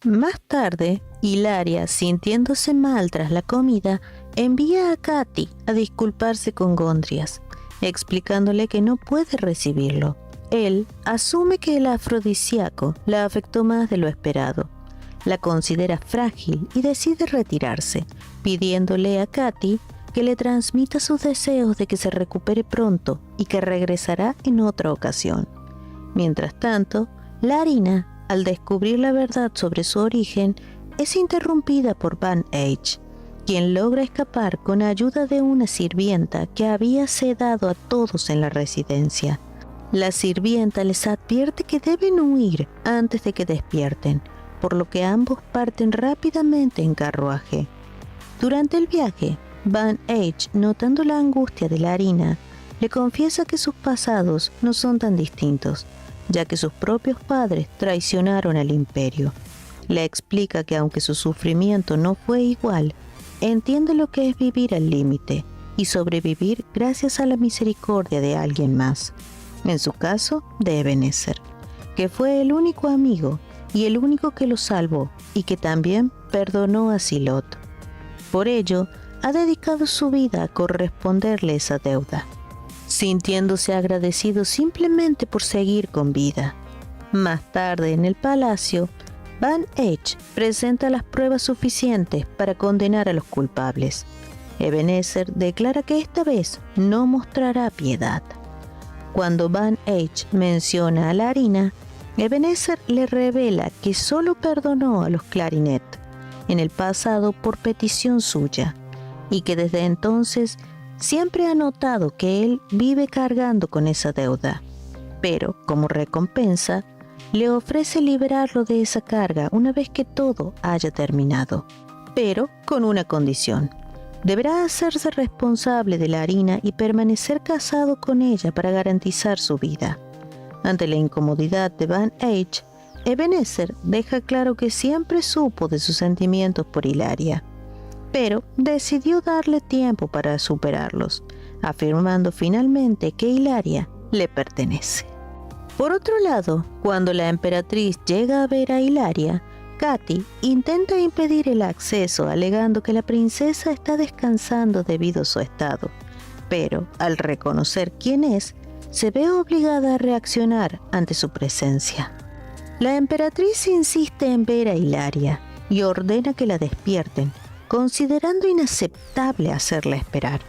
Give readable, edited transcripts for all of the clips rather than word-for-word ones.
Más tarde, Hilaria, sintiéndose mal tras la comida, envía a Katy a disculparse con Gondrias, explicándole que no puede recibirlo. Él asume que el afrodisíaco la afectó más de lo esperado. La considera frágil y decide retirarse, pidiéndole a Katy que le transmita sus deseos de que se recupere pronto y que regresará en otra ocasión. Mientras tanto, Larina, al descubrir la verdad sobre su origen, es interrumpida por Van H., quien logra escapar con ayuda de una sirvienta que había sedado a todos en la residencia. La sirvienta les advierte que deben huir antes de que despierten, por lo que ambos parten rápidamente en carruaje. Durante el viaje, Van H., notando la angustia de Larina, le confiesa que sus pasados no son tan distintos, ya que sus propios padres traicionaron al imperio. Le explica que aunque su sufrimiento no fue igual, entiende lo que es vivir al límite y sobrevivir gracias a la misericordia de alguien más, en su caso de Ebenezer, que fue el único amigo y el único que lo salvó y que también perdonó a Silot. Por ello, ha dedicado su vida a corresponderle esa deuda, sintiéndose agradecido simplemente por seguir con vida. Más tarde en el palacio, Van H. presenta las pruebas suficientes para condenar a los culpables. Ebenezer declara que esta vez no mostrará piedad. Cuando Van H. menciona a Larina, Ebenezer le revela que solo perdonó a los Clarinet en el pasado por petición suya y que desde entonces siempre ha notado que él vive cargando con esa deuda, pero como recompensa le ofrece liberarlo de esa carga una vez que todo haya terminado, pero con una condición: deberá hacerse responsable de Larina y permanecer casado con ella para garantizar su vida. Ante la incomodidad de Van H., Ebenezer deja claro que siempre supo de sus sentimientos por Hilaria, pero decidió darle tiempo para superarlos, afirmando finalmente que Hilaria le pertenece. Por otro lado, cuando la emperatriz llega a ver a Hilaria, Katy intenta impedir el acceso alegando que la princesa está descansando debido a su estado, pero al reconocer quién es, se ve obligada a reaccionar ante su presencia. La emperatriz insiste en ver a Hilaria y ordena que la despierten, considerando inaceptable hacerla esperar.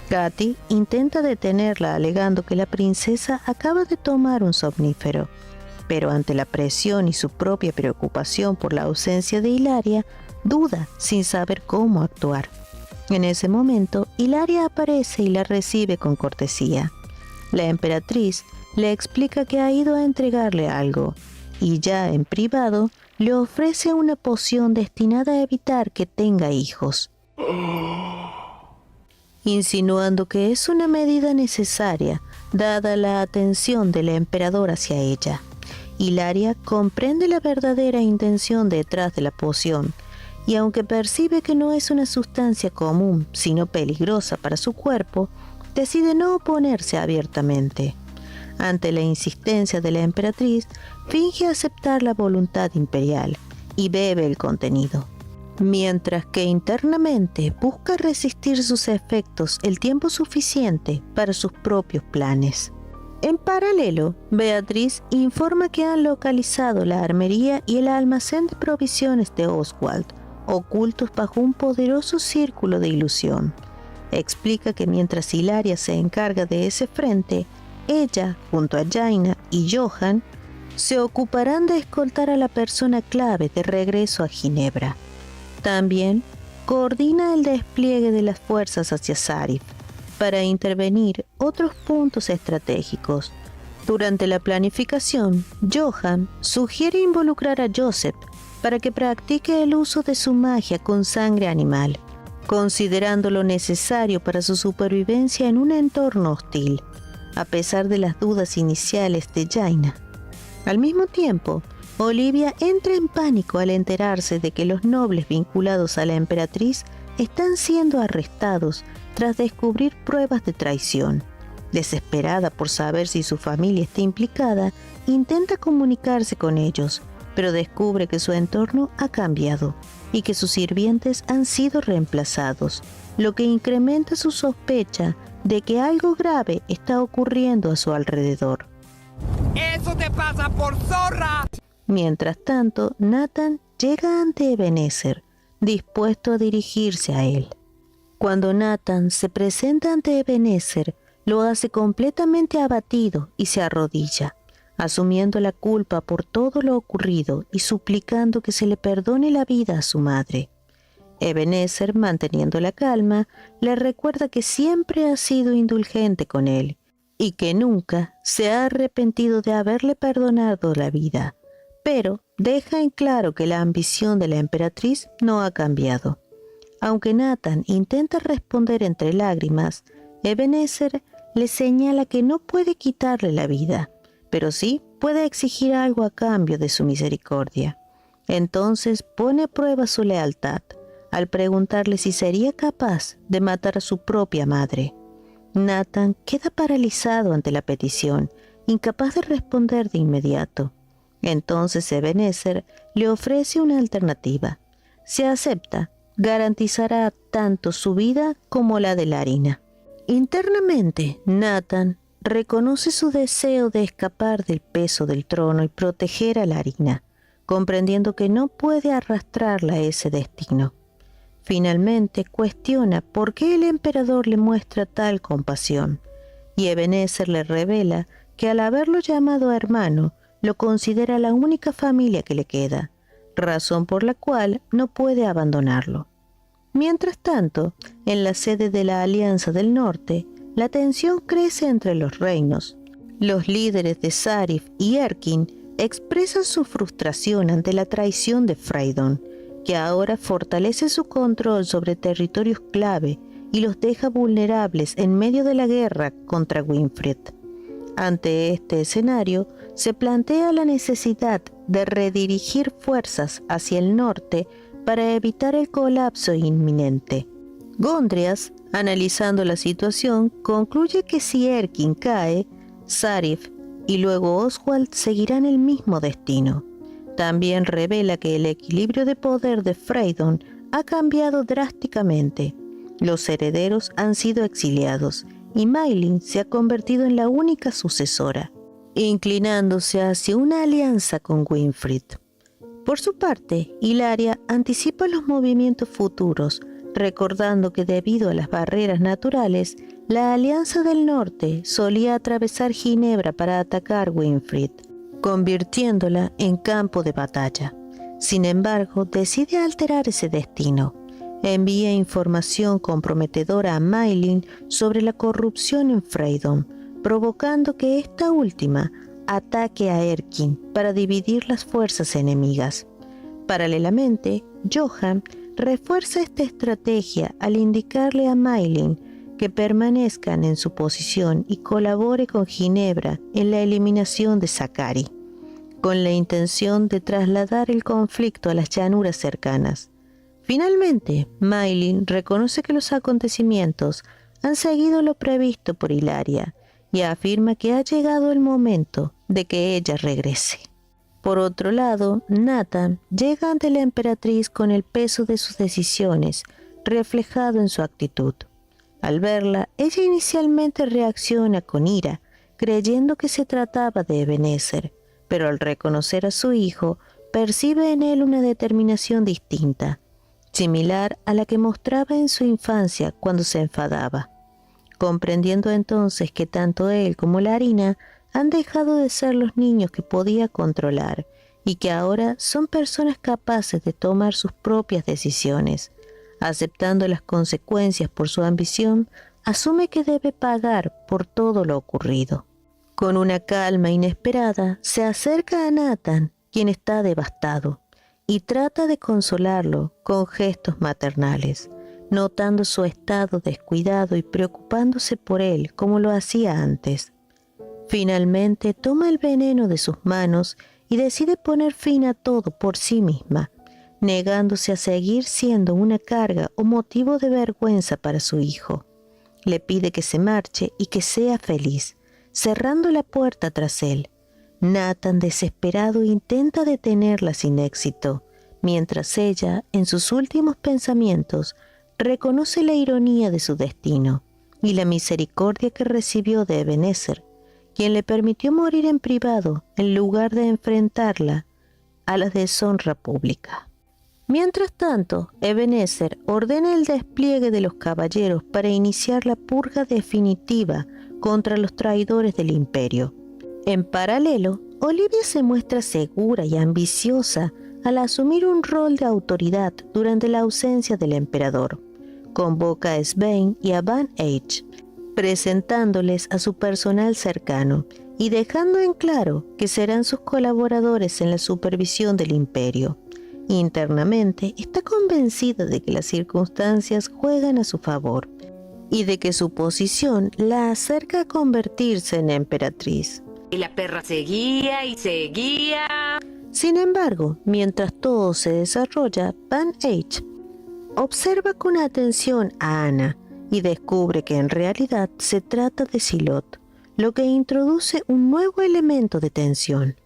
Katy intenta detenerla alegando que la princesa acaba de tomar un somnífero, pero ante la presión y su propia preocupación por la ausencia de Hilaria, duda sin saber cómo actuar. En ese momento, Hilaria aparece y la recibe con cortesía. La emperatriz le explica que ha ido a entregarle algo, y ya en privado le ofrece una poción destinada a evitar que tenga hijos, insinuando que es una medida necesaria dada la atención del emperador hacia ella. Hilaria comprende la verdadera intención detrás de la poción, y aunque percibe que no es una sustancia común, sino peligrosa para su cuerpo, decide no oponerse abiertamente. Ante la insistencia de la emperatriz, finge aceptar la voluntad imperial y bebe el contenido, mientras que internamente busca resistir sus efectos el tiempo suficiente para sus propios planes. En paralelo, Beatriz informa que han localizado la armería y el almacén de provisiones de Oswald, ocultos bajo un poderoso círculo de ilusión. Explica que mientras Hilaria se encarga de ese frente, ella, junto a Jaina y Johan, se ocuparán de escoltar a la persona clave de regreso a Ginebra. También coordina el despliegue de las fuerzas hacia Sarif para intervenir otros puntos estratégicos. Durante la planificación, Johan sugiere involucrar a Joseph para que practique el uso de su magia con sangre animal, considerándolo necesario para su supervivencia en un entorno hostil, a pesar de las dudas iniciales de Jaina. Al mismo tiempo, Olivia entra en pánico al enterarse de que los nobles vinculados a la emperatriz están siendo arrestados tras descubrir pruebas de traición. Desesperada por saber si su familia está implicada, intenta comunicarse con ellos, pero descubre que su entorno ha cambiado y que sus sirvientes han sido reemplazados, lo que incrementa su sospecha de que algo grave está ocurriendo a su alrededor. ¡Eso te pasa por zorra! Mientras tanto, Nathan llega ante Ebenezer, dispuesto a dirigirse a él. Cuando Nathan se presenta ante Ebenezer, lo hace completamente abatido y se arrodilla, asumiendo la culpa por todo lo ocurrido y suplicando que se le perdone la vida a su madre. Ebenezer, manteniendo la calma, le recuerda que siempre ha sido indulgente con él y que nunca se ha arrepentido de haberle perdonado la vida, pero deja en claro que la ambición de la emperatriz no ha cambiado. Aunque Nathan intenta responder entre lágrimas, Ebenezer le señala que no puede quitarle la vida, pero sí puede exigir algo a cambio de su misericordia. Entonces pone a prueba su lealtad al preguntarle si sería capaz de matar a su propia madre. Nathan queda paralizado ante la petición, incapaz de responder de inmediato. Entonces Ebenezer le ofrece una alternativa. Si acepta, garantizará tanto su vida como la de Larina. Internamente, Nathan reconoce su deseo de escapar del peso del trono y proteger a Larina, comprendiendo que no puede arrastrarla a ese destino. Finalmente cuestiona por qué el emperador le muestra tal compasión, y Ebenezer le revela que al haberlo llamado hermano, lo considera la única familia que le queda, razón por la cual no puede abandonarlo. Mientras tanto, en la sede de la Alianza del Norte, la tensión crece entre los reinos. Los líderes de Sarif y Erkin expresan su frustración ante la traición de Freydon, que ahora fortalece su control sobre territorios clave y los deja vulnerables en medio de la guerra contra Winfried. Ante este escenario, se plantea la necesidad de redirigir fuerzas hacia el norte para evitar el colapso inminente. Gondrias, analizando la situación, concluye que si Erkin cae, Sarif y luego Oswald seguirán el mismo destino. También revela que el equilibrio de poder de Freydon ha cambiado drásticamente. Los herederos han sido exiliados y Maelyn se ha convertido en la única sucesora, inclinándose hacia una alianza con Winfried. Por su parte, Hilaria anticipa los movimientos futuros, recordando que debido a las barreras naturales, la Alianza del Norte solía atravesar Ginebra para atacar Winfried, convirtiéndola en campo de batalla. Sin embargo, decide alterar ese destino. Envía información comprometedora a Maelyn sobre la corrupción en Freydon, provocando que esta última ataque a Erkin para dividir las fuerzas enemigas. Paralelamente, Johan refuerza esta estrategia al indicarle a Maelyn que permanezcan en su posición y colabore con Ginebra en la eliminación de Sakari, con la intención de trasladar el conflicto a las llanuras cercanas. Finalmente, Maelyn reconoce que los acontecimientos han seguido lo previsto por Hilaria y afirma que ha llegado el momento de que ella regrese. Por otro lado, Nathan llega ante la emperatriz con el peso de sus decisiones reflejado en su actitud. Al verla, ella inicialmente reacciona con ira, creyendo que se trataba de Ebenezer, pero al reconocer a su hijo, percibe en él una determinación distinta, similar a la que mostraba en su infancia cuando se enfadaba. Comprendiendo entonces que tanto él como Larina han dejado de ser los niños que podía controlar y que ahora son personas capaces de tomar sus propias decisiones, aceptando las consecuencias por su ambición, asume que debe pagar por todo lo ocurrido. Con una calma inesperada, se acerca a Nathan, quien está devastado, y trata de consolarlo con gestos maternales, notando su estado descuidado y preocupándose por él como lo hacía antes. Finalmente toma el veneno de sus manos y decide poner fin a todo por sí misma, negándose a seguir siendo una carga o motivo de vergüenza para su hijo. Le pide que se marche y que sea feliz, cerrando la puerta tras él. Nathan, desesperado, intenta detenerla sin éxito, mientras ella, en sus últimos pensamientos, reconoce la ironía de su destino y la misericordia que recibió de Ebenezer, quien le permitió morir en privado en lugar de enfrentarla a la deshonra pública. Mientras tanto, Ebenezer ordena el despliegue de los caballeros para iniciar la purga definitiva contra los traidores del imperio. En paralelo, Olivia se muestra segura y ambiciosa al asumir un rol de autoridad durante la ausencia del emperador. Convoca a Svein y a Van Eyck, presentándoles a su personal cercano y dejando en claro que serán sus colaboradores en la supervisión del imperio. Internamente está convencida de que las circunstancias juegan a su favor y de que su posición la acerca a convertirse en emperatriz. Y la perra seguía y seguía. Sin embargo, mientras todo se desarrolla, Van Eyck observa con atención a Anna y descubre que en realidad se trata de Silot, lo que introduce un nuevo elemento de tensión.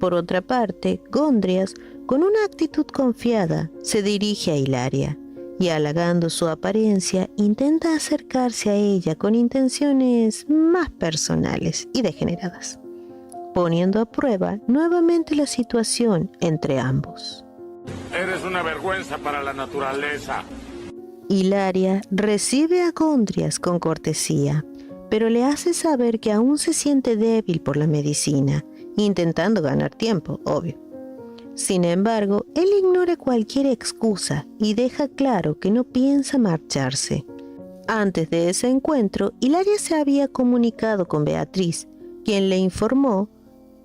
Por otra parte, Gondrias, con una actitud confiada, se dirige a Hilaria y, halagando su apariencia, intenta acercarse a ella con intenciones más personales y degeneradas, poniendo a prueba nuevamente la situación entre ambos. Eres una vergüenza para la naturaleza. Hilaria recibe a Gondrias con cortesía, pero le hace saber que aún se siente débil por la medicina, intentando ganar tiempo, obvio. Sin embargo, él ignora cualquier excusa y deja claro que no piensa marcharse. Antes de ese encuentro, Hilaria se había comunicado con Beatriz, quien le informó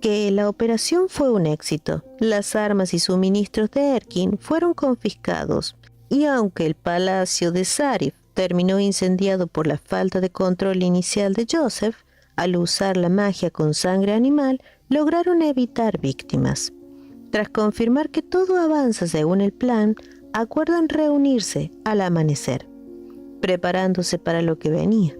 que la operación fue un éxito. Las armas y suministros de Erkin fueron confiscados, y aunque el palacio de Sarif terminó incendiado por la falta de control inicial de Joseph, al usar la magia con sangre animal, lograron evitar víctimas. Tras confirmar que todo avanza según el plan, acuerdan reunirse al amanecer, preparándose para lo que venía.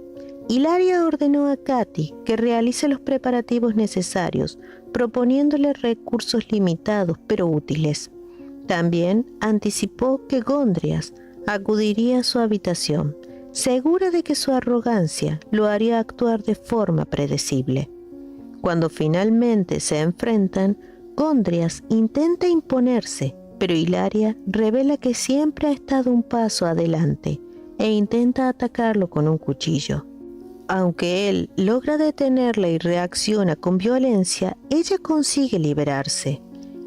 Hilaria ordenó a Katy que realice los preparativos necesarios, proponiéndole recursos limitados pero útiles. También anticipó que Gondrias acudiría a su habitación, segura de que su arrogancia lo haría actuar de forma predecible. Cuando finalmente se enfrentan, Gondrias intenta imponerse, pero Hilaria revela que siempre ha estado un paso adelante e intenta atacarlo con un cuchillo. Aunque él logra detenerla y reacciona con violencia, ella consigue liberarse.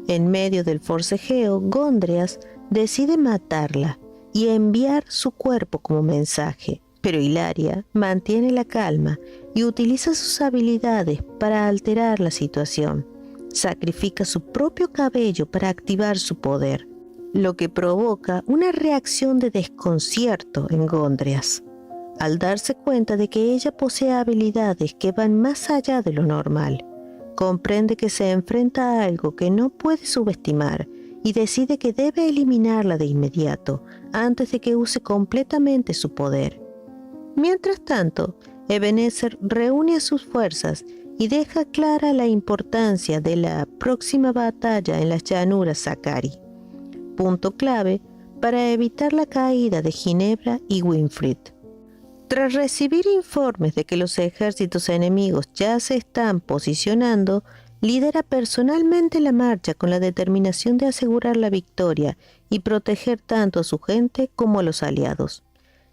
En medio del forcejeo, Gondrias decide matarla y enviar su cuerpo como mensaje, pero Hilaria mantiene la calma y utiliza sus habilidades para alterar la situación. Sacrifica su propio cabello para activar su poder, lo que provoca una reacción de desconcierto en Gondrias. Al darse cuenta de que ella posee habilidades que van más allá de lo normal, comprende que se enfrenta a algo que no puede subestimar y decide que debe eliminarla de inmediato antes de que use completamente su poder. Mientras tanto, Ebenezer reúne a sus fuerzas y deja clara la importancia de la próxima batalla en las llanuras Sakari, punto clave para evitar la caída de Ginebra y Winfried. Tras recibir informes de que los ejércitos enemigos ya se están posicionando, lidera personalmente la marcha con la determinación de asegurar la victoria y proteger tanto a su gente como a los aliados.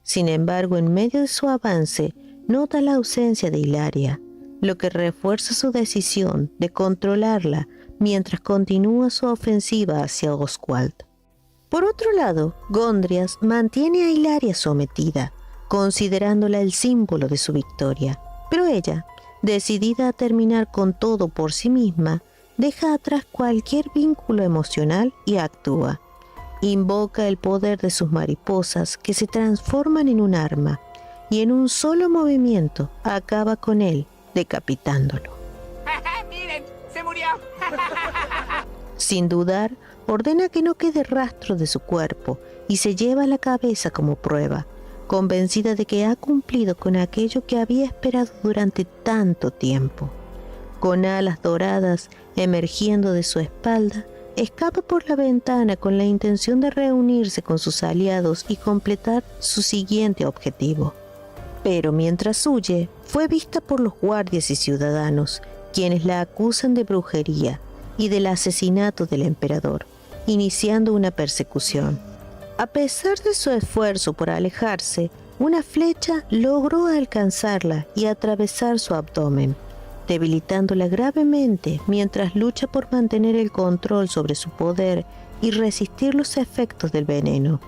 Sin embargo, en medio de su avance, nota la ausencia de Hilaria, lo que refuerza su decisión de controlarla mientras continúa su ofensiva hacia Oswald. Por otro lado, Gondrias mantiene a Hilaria sometida, considerándola el símbolo de su victoria, pero ella, decidida a terminar con todo por sí misma, deja atrás cualquier vínculo emocional y actúa. Invoca el poder de sus mariposas que se transforman en un arma y en un solo movimiento acaba con él, decapitándolo. ¡Miren! ¡Se murió! Sin dudar, ordena que no quede rastro de su cuerpo y se lleva la cabeza como prueba, convencida de que ha cumplido con aquello que había esperado durante tanto tiempo. con alas doradas emergiendo de su espalda, escapa por la ventana con la intención de reunirse con sus aliados y completar su siguiente objetivo. Pero mientras huye, fue vista por los guardias y ciudadanos, quienes la acusan de brujería y del asesinato del emperador, iniciando una persecución. A pesar de su esfuerzo por alejarse, una flecha logró alcanzarla y atravesar su abdomen, debilitándola gravemente mientras lucha por mantener el control sobre su poder y resistir los efectos del veneno.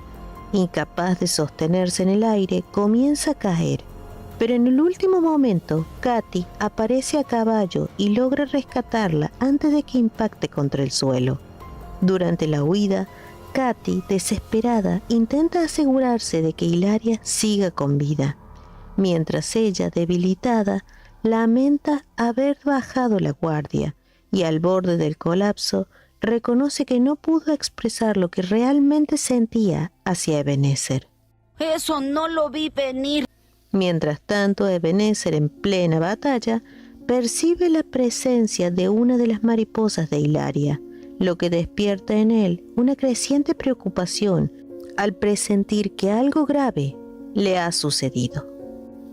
Incapaz de sostenerse en el aire, comienza a caer, pero en el último momento, Katy aparece a caballo y logra rescatarla antes de que impacte contra el suelo. Durante la huida, Katy, desesperada, intenta asegurarse de que Hilaria siga con vida, mientras ella, debilitada, lamenta haber bajado la guardia y al borde del colapso reconoce que no pudo expresar lo que realmente sentía hacia Ebenezer. Eso no lo vi venir. Mientras tanto, Ebenezer, en plena batalla, percibe la presencia de una de las mariposas de Hilaria, lo que despierta en él una creciente preocupación al presentir que algo grave le ha sucedido.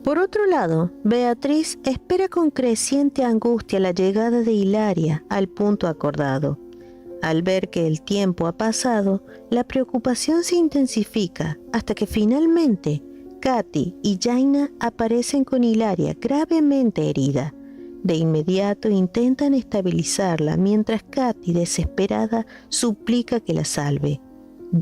Por otro lado, Beatriz espera con creciente angustia la llegada de Hilaria al punto acordado. Al ver que el tiempo ha pasado, la preocupación se intensifica hasta que finalmente Katy y Jaina aparecen con Hilaria gravemente herida. De inmediato intentan estabilizarla mientras Katy, desesperada, suplica que la salve.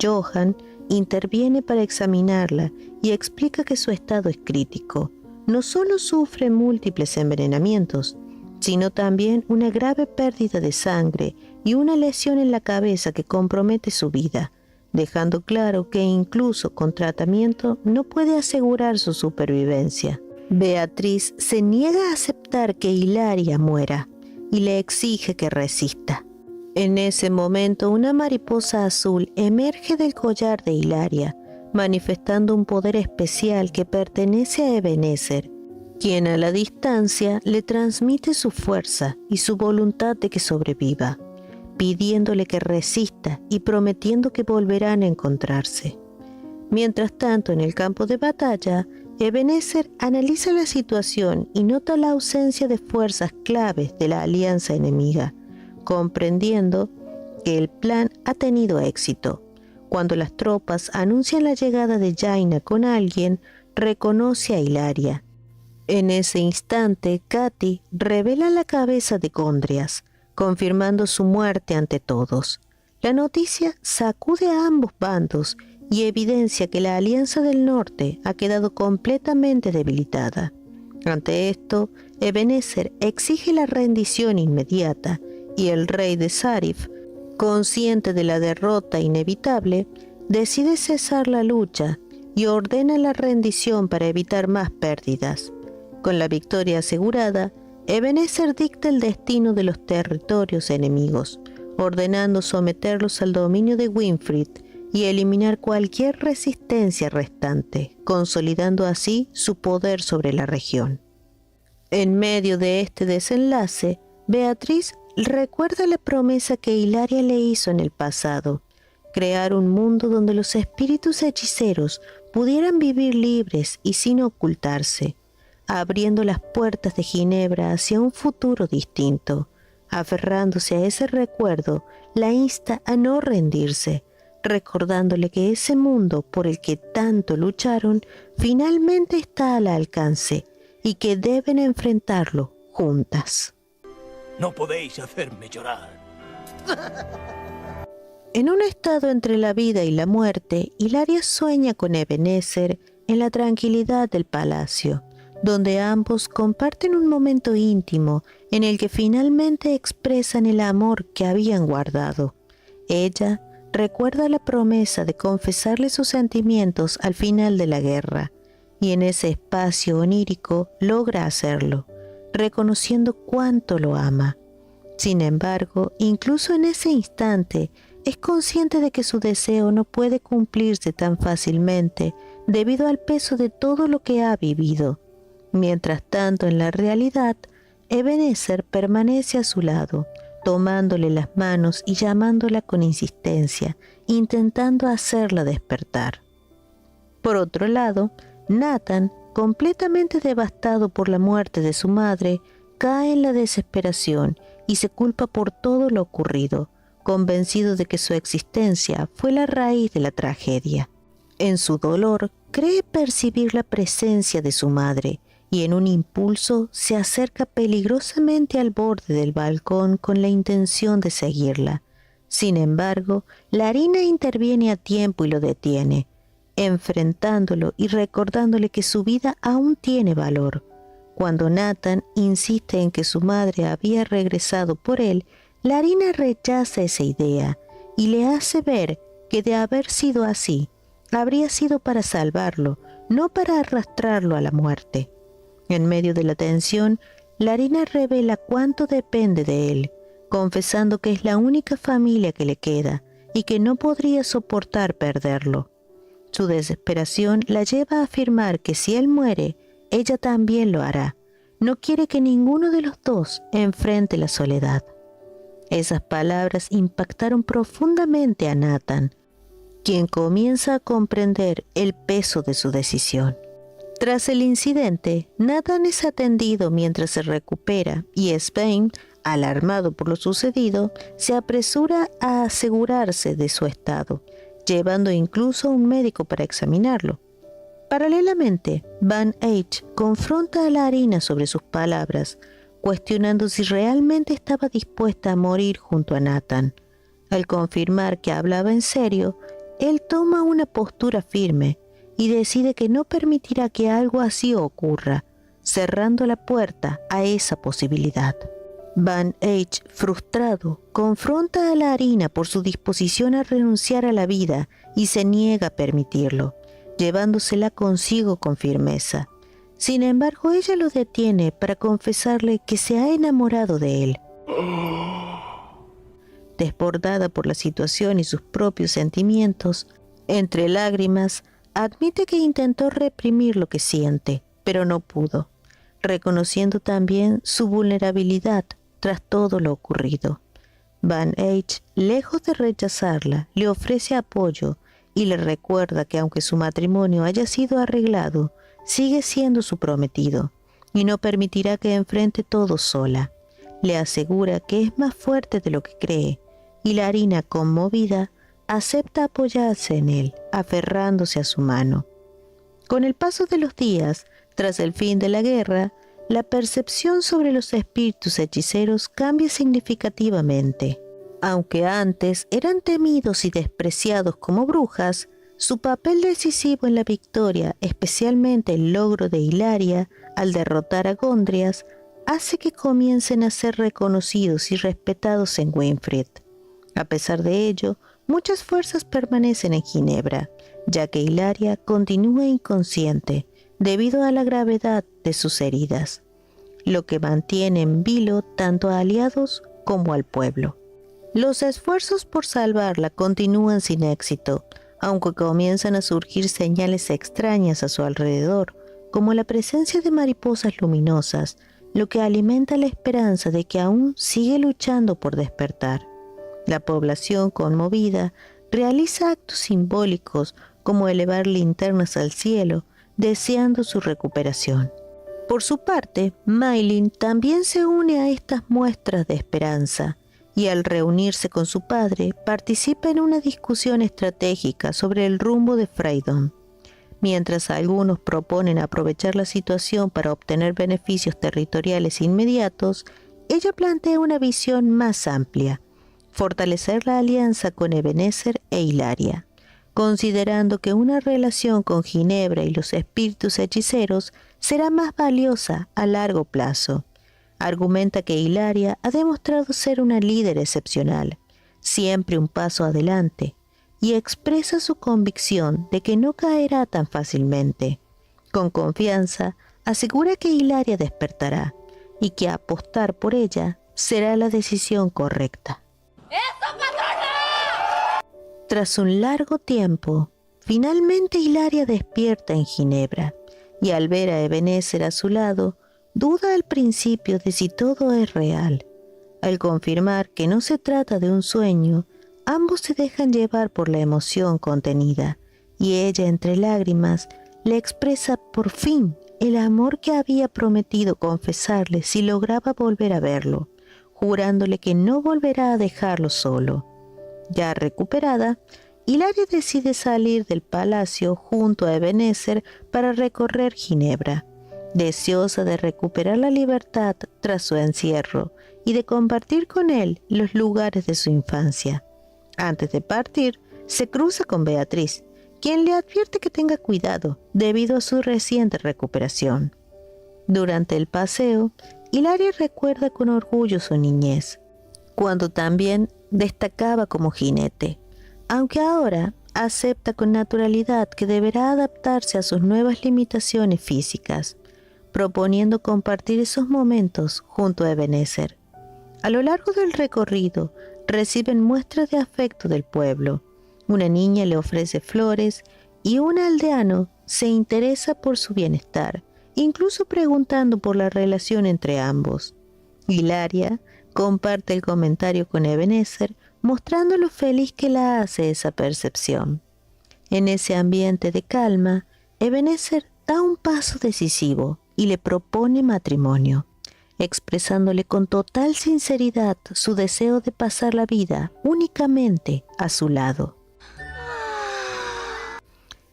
Johan interviene para examinarla y explica que su estado es crítico. No solo sufre múltiples envenenamientos, sino también una grave pérdida de sangre y una lesión en la cabeza que compromete su vida, dejando claro que incluso con tratamiento no puede asegurar su supervivencia. Beatriz se niega a aceptar que Hilaria muera y le exige que resista. En ese momento, una mariposa azul emerge del collar de Hilaria, manifestando un poder especial que pertenece a Ebenezer, quien a la distancia le transmite su fuerza y su voluntad de que sobreviva, pidiéndole que resista y prometiendo que volverán a encontrarse. Mientras tanto, en el campo de batalla, Ebenezer analiza la situación y nota la ausencia de fuerzas claves de la alianza enemiga, comprendiendo que el plan ha tenido éxito. Cuando las tropas anuncian la llegada de Jaina con alguien, reconoce a Hilaria. En ese instante, Katy revela la cabeza de Gondrias, confirmando su muerte ante todos. La noticia sacude a ambos bandos y evidencia que la Alianza del Norte ha quedado completamente debilitada. Ante esto, Ebenezer exige la rendición inmediata y el rey de Sarif, consciente de la derrota inevitable, decide cesar la lucha y ordena la rendición para evitar más pérdidas. Con la victoria asegurada, Ebenezer dicta el destino de los territorios enemigos, ordenando someterlos al dominio de Winfried y eliminar cualquier resistencia restante, consolidando así su poder sobre la región. En medio de este desenlace, Beatriz recuerda la promesa que Hilaria le hizo en el pasado: crear un mundo donde los espíritus hechiceros pudieran vivir libres y sin ocultarse, abriendo las puertas de Ginebra hacia un futuro distinto. Aferrándose a ese recuerdo, la insta a no rendirse, recordándole que ese mundo por el que tanto lucharon finalmente está al alcance y que deben enfrentarlo juntas. No podéis hacerme llorar. En un estado entre la vida y la muerte, Hilaria sueña con Ebenezer en la tranquilidad del palacio, donde ambos comparten un momento íntimo en el que finalmente expresan el amor que habían guardado. Ella recuerda la promesa de confesarle sus sentimientos al final de la guerra, y en ese espacio onírico logra hacerlo, reconociendo cuánto lo ama. Sin embargo, incluso en ese instante, es consciente de que su deseo no puede cumplirse tan fácilmente debido al peso de todo lo que ha vivido. Mientras tanto, en la realidad, Ebenezer permanece a su lado, tomándole las manos y llamándola con insistencia, intentando hacerla despertar. Por otro lado, Nathan, completamente devastado por la muerte de su madre, cae en la desesperación y se culpa por todo lo ocurrido, convencido de que su existencia fue la raíz de la tragedia. En su dolor, cree percibir la presencia de su madre y en un impulso se acerca peligrosamente al borde del balcón con la intención de seguirla. Sin embargo, Larina interviene a tiempo y lo detiene, enfrentándolo y recordándole que su vida aún tiene valor. Cuando Nathan insiste en que su madre había regresado por él, Larina rechaza esa idea y le hace ver que de haber sido así, habría sido para salvarlo, no para arrastrarlo a la muerte. En medio de la tensión, Larina revela cuánto depende de él, confesando que es la única familia que le queda y que no podría soportar perderlo. Su desesperación la lleva a afirmar que si él muere, ella también lo hará. No quiere que ninguno de los dos enfrente la soledad. Esas palabras impactaron profundamente a Nathan, quien comienza a comprender el peso de su decisión. Tras el incidente, Nathan es atendido mientras se recupera y Spain, alarmado por lo sucedido, se apresura a asegurarse de su estado, llevando incluso a un médico para examinarlo. Paralelamente, Van H. confronta a Larina sobre sus palabras, cuestionando si realmente estaba dispuesta a morir junto a Nathan. Al confirmar que hablaba en serio, él toma una postura firme y decide que no permitirá que algo así ocurra, cerrando la puerta a esa posibilidad. Van H., frustrado, confronta a Larina por su disposición a renunciar a la vida y se niega a permitirlo, llevándosela consigo con firmeza. Sin embargo, ella lo detiene para confesarle que se ha enamorado de él. Desbordada por la situación y sus propios sentimientos, entre lágrimas, admite que intentó reprimir lo que siente, pero no pudo, reconociendo también su vulnerabilidad tras todo lo ocurrido. Van H., lejos de rechazarla, le ofrece apoyo y le recuerda que aunque su matrimonio haya sido arreglado, sigue siendo su prometido y no permitirá que enfrente todo sola. Le asegura que es más fuerte de lo que cree y Larina, conmovida, acepta apoyarse en él, aferrándose a su mano. Con el paso de los días, tras el fin de la guerra, la percepción sobre los espíritus hechiceros cambia significativamente. Aunque antes eran temidos y despreciados como brujas, su papel decisivo en la victoria, especialmente el logro de Hilaria al derrotar a Gondrias, hace que comiencen a ser reconocidos y respetados en Winfried. A pesar de ello, muchas fuerzas permanecen en Ginebra, ya que Hilaria continúa inconsciente debido a la gravedad de sus heridas, lo que mantiene en vilo tanto a aliados como al pueblo. Los esfuerzos por salvarla continúan sin éxito, aunque comienzan a surgir señales extrañas a su alrededor, como la presencia de mariposas luminosas, lo que alimenta la esperanza de que aún sigue luchando por despertar. La población, conmovida, realiza actos simbólicos como elevar linternas al cielo, deseando su recuperación. Por su parte, Maylin también se une a estas muestras de esperanza y al reunirse con su padre participa en una discusión estratégica sobre el rumbo de Freydom. Mientras algunos proponen aprovechar la situación para obtener beneficios territoriales inmediatos, ella plantea una visión más amplia: fortalecer la alianza con Ebenezer e Hilaria, considerando que una relación con Ginebra y los espíritus hechiceros será más valiosa a largo plazo. Argumenta que Hilaria ha demostrado ser una líder excepcional, siempre un paso adelante, y expresa su convicción de que no caerá tan fácilmente. Con confianza, asegura que Hilaria despertará y que apostar por ella será la decisión correcta. Tras un largo tiempo, finalmente Hilaria despierta en Ginebra, y al ver a Ebenezer a su lado, duda al principio de si todo es real. Al confirmar que no se trata de un sueño, ambos se dejan llevar por la emoción contenida, y ella, entre lágrimas, le expresa por fin el amor que había prometido confesarle si lograba volver a verlo, jurándole que no volverá a dejarlo solo. Ya recuperada, Hilaria decide salir del palacio junto a Ebenezer para recorrer Ginebra, deseosa de recuperar la libertad tras su encierro y de compartir con él los lugares de su infancia. Antes de partir, se cruza con Beatriz, quien le advierte que tenga cuidado debido a su reciente recuperación. Durante el paseo, Hilaria recuerda con orgullo su niñez, cuando también destacaba como jinete, aunque ahora acepta con naturalidad que deberá adaptarse a sus nuevas limitaciones físicas, proponiendo compartir esos momentos junto a Ebenezer. A lo largo del recorrido, reciben muestras de afecto del pueblo. Una niña le ofrece flores y un aldeano se interesa por su bienestar, incluso preguntando por la relación entre ambos. Hilaria comparte el comentario con Ebenezer, mostrando lo feliz que la hace esa percepción. En ese ambiente de calma, Ebenezer da un paso decisivo y le propone matrimonio, expresándole con total sinceridad su deseo de pasar la vida únicamente a su lado.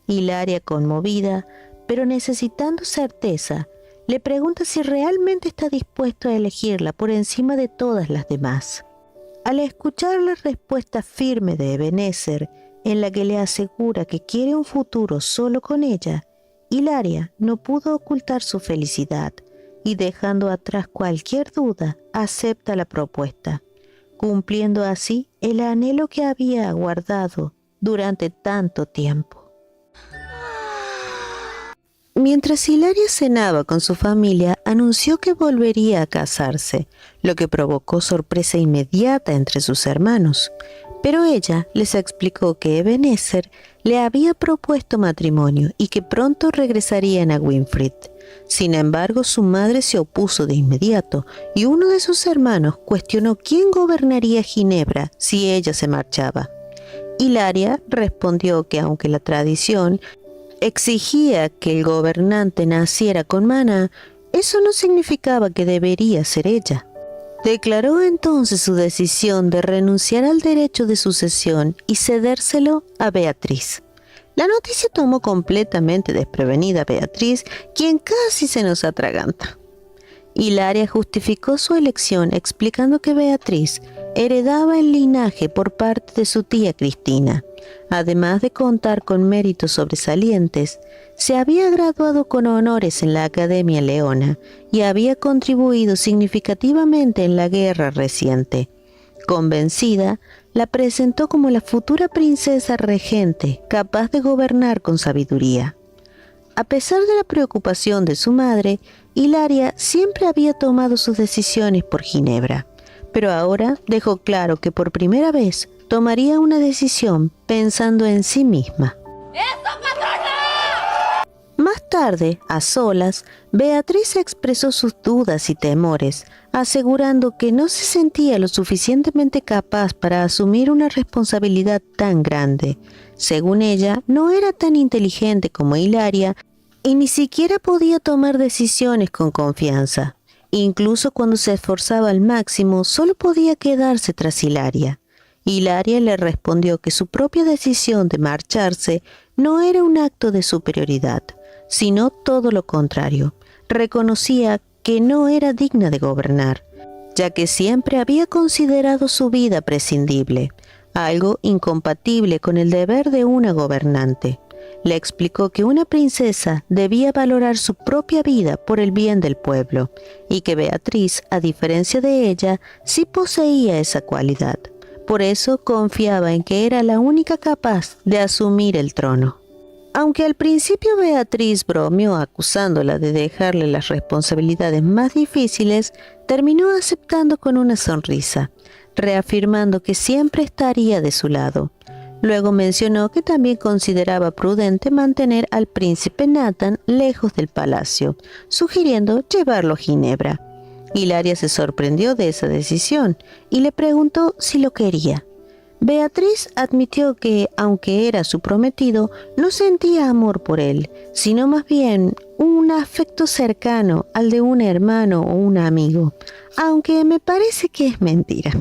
Hilaria, conmovida, pero necesitando certeza, le pregunta si realmente está dispuesto a elegirla por encima de todas las demás. Al escuchar la respuesta firme de Ebenezer, en la que le asegura que quiere un futuro solo con ella, Hilaria no pudo ocultar su felicidad y, dejando atrás cualquier duda, acepta la propuesta, cumpliendo así el anhelo que había aguardado durante tanto tiempo. Mientras Hilaria cenaba con su familia, anunció que volvería a casarse, lo que provocó sorpresa inmediata entre sus hermanos. Pero ella les explicó que Ebenezer le había propuesto matrimonio y que pronto regresarían a Winfried. Sin embargo, su madre se opuso de inmediato y uno de sus hermanos cuestionó quién gobernaría Ginebra si ella se marchaba. Hilaria respondió que aunque la tradición exigía que el gobernante naciera con mana, eso no significaba que debería ser ella. Declaró entonces su decisión de renunciar al derecho de sucesión y cedérselo a Beatriz. La noticia tomó completamente desprevenida a Beatriz, quien casi se nos atraganta. Hilaria justificó su elección explicando que Beatriz heredaba el linaje por parte de su tía Cristina. Además de contar con méritos sobresalientes, se había graduado con honores en la Academia Leona y había contribuido significativamente en la guerra reciente. Convencida, la presentó como la futura princesa regente, capaz de gobernar con sabiduría. A pesar de la preocupación de su madre, Hilaria siempre había tomado sus decisiones por Ginebra, pero ahora dejó claro que por primera vez tomaría una decisión pensando en sí misma. ¡Eso, patrona! Más tarde, a solas, Beatriz expresó sus dudas y temores, asegurando que no se sentía lo suficientemente capaz para asumir una responsabilidad tan grande. Según ella, no era tan inteligente como Hilaria y ni siquiera podía tomar decisiones con confianza. Incluso cuando se esforzaba al máximo, solo podía quedarse tras Hilaria. Hilaria le respondió que su propia decisión de marcharse no era un acto de superioridad, sino todo lo contrario. Reconocía que no era digna de gobernar, ya que siempre había considerado su vida prescindible, algo incompatible con el deber de una gobernante. Le explicó que una princesa debía valorar su propia vida por el bien del pueblo, y que Beatriz, a diferencia de ella, sí poseía esa cualidad. Por eso confiaba en que era la única capaz de asumir el trono. Aunque al principio Beatriz bromeó acusándola de dejarle las responsabilidades más difíciles, terminó aceptando con una sonrisa, reafirmando que siempre estaría de su lado. Luego mencionó que también consideraba prudente mantener al príncipe Nathan lejos del palacio, sugiriendo llevarlo a Ginebra. Hilaria se sorprendió de esa decisión y le preguntó si lo quería. Beatriz admitió que, aunque era su prometido, no sentía amor por él, sino más bien un afecto cercano al de un hermano o un amigo, aunque me parece que es mentira.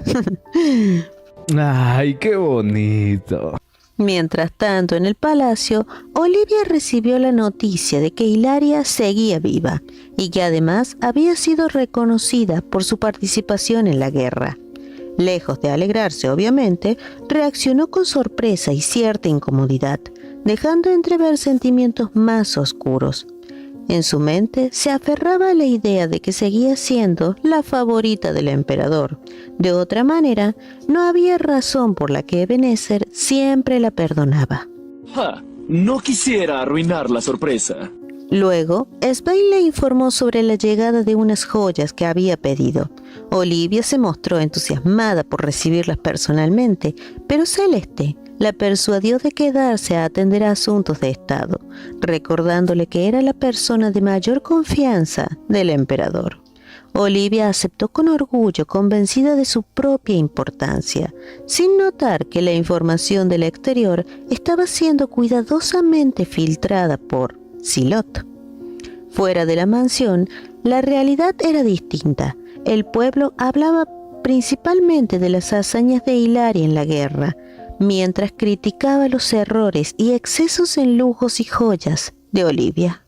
¡Ay, qué bonito! Mientras tanto, en el palacio, Olivia recibió la noticia de que Hilaria seguía viva y que además había sido reconocida por su participación en la guerra. Lejos de alegrarse, obviamente, reaccionó con sorpresa y cierta incomodidad, dejando entrever sentimientos más oscuros. En su mente se aferraba a la idea de que seguía siendo la favorita del emperador. De otra manera, no había razón por la que Ebenezer siempre la perdonaba. No quisiera arruinar la sorpresa. Luego, Svein le informó sobre la llegada de unas joyas que había pedido. Olivia se mostró entusiasmada por recibirlas personalmente, pero Celeste la persuadió de quedarse a atender asuntos de estado, recordándole que era la persona de mayor confianza del emperador. Olivia aceptó con orgullo, convencida de su propia importancia, sin notar que la información del exterior estaba siendo cuidadosamente filtrada por Silot. Fuera de la mansión, la realidad era distinta. El pueblo hablaba principalmente de las hazañas de Hilaria en la guerra, mientras criticaba los errores y excesos en lujos y joyas de Olivia.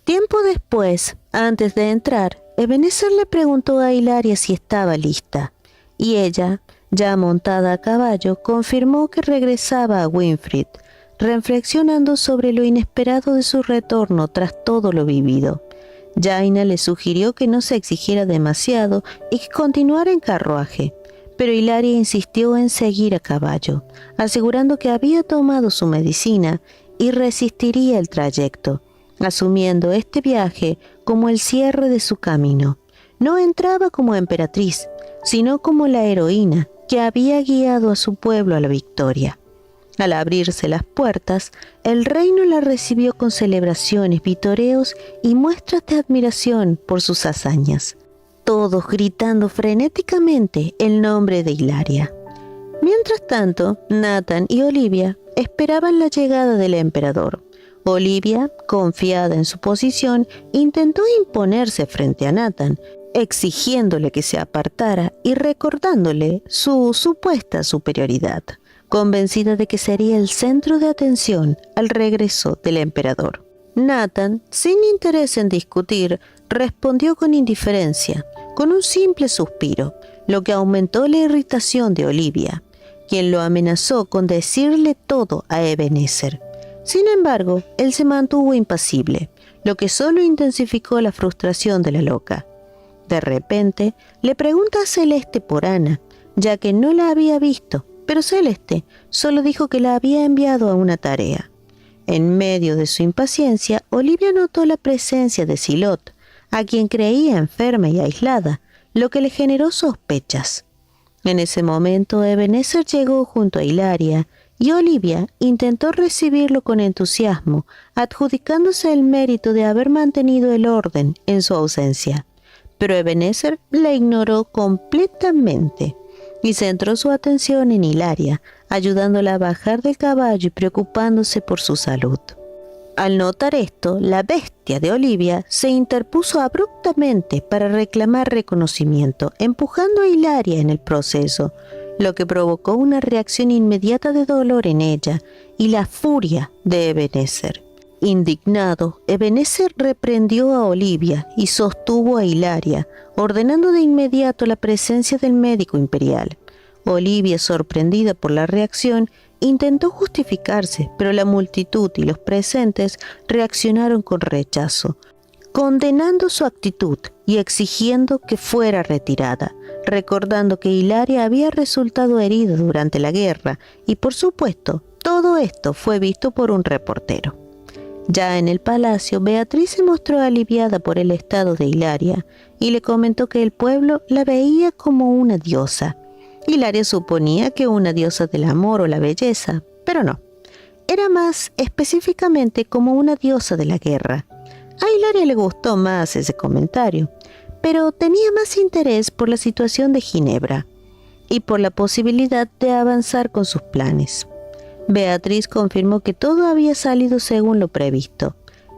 Tiempo después, antes de entrar, Ebenezer le preguntó a Hilaria si estaba lista, y ella, ya montada a caballo, confirmó que regresaba a Winfried, reflexionando sobre lo inesperado de su retorno tras todo lo vivido. Jaina le sugirió que no se exigiera demasiado y que continuara en carruaje, pero Hilaria insistió en seguir a caballo, asegurando que había tomado su medicina y resistiría el trayecto, asumiendo este viaje como el cierre de su camino. No entraba como emperatriz, sino como la heroína que había guiado a su pueblo a la victoria. Al abrirse las puertas, el reino la recibió con celebraciones, vitoreos y muestras de admiración por sus hazañas, todos gritando frenéticamente el nombre de Hilaria. Mientras tanto, Nathan y Olivia esperaban la llegada del emperador. Olivia, confiada en su posición, intentó imponerse frente a Nathan, exigiéndole que se apartara y recordándole su supuesta superioridad, convencida de que sería el centro de atención al regreso del emperador. Nathan, sin interés en discutir, respondió con indiferencia, con un simple suspiro, lo que aumentó la irritación de Olivia, quien lo amenazó con decirle todo a Ebenezer. Sin embargo, él se mantuvo impasible, lo que solo intensificó la frustración de la loca. De repente, le pregunta a Celeste por Ana, ya que no la había visto, pero Celeste solo dijo que la había enviado a una tarea. En medio de su impaciencia, Olivia notó la presencia de Silot, a quien creía enferma y aislada, lo que le generó sospechas. En ese momento, Ebenezer llegó junto a Hilaria y Olivia intentó recibirlo con entusiasmo, adjudicándose el mérito de haber mantenido el orden en su ausencia. Pero Ebenezer la ignoró completamente y centró su atención en Hilaria, ayudándola a bajar del caballo y preocupándose por su salud. Al notar esto, la bestia de Olivia se interpuso abruptamente para reclamar reconocimiento, empujando a Hilaria en el proceso, lo que provocó una reacción inmediata de dolor en ella y la furia de Ebenezer. Indignado, Ebenezer reprendió a Olivia y sostuvo a Hilaria, ordenando de inmediato la presencia del médico imperial. Olivia, sorprendida por la reacción, intentó justificarse, pero la multitud y los presentes reaccionaron con rechazo, condenando su actitud y exigiendo que fuera retirada, recordando que Hilaria había resultado herida durante la guerra y, por supuesto, todo esto fue visto por un reportero. Ya en el palacio, Beatriz se mostró aliviada por el estado de Hilaria y le comentó que el pueblo la veía como una diosa. Hilaria suponía que una diosa del amor o la belleza, pero no. Era más específicamente como una diosa de la guerra. A Hilaria le gustó más ese comentario, pero tenía más interés por la situación de Ginebra y por la posibilidad de avanzar con sus planes. Beatriz confirmó que todo había salido según lo previsto.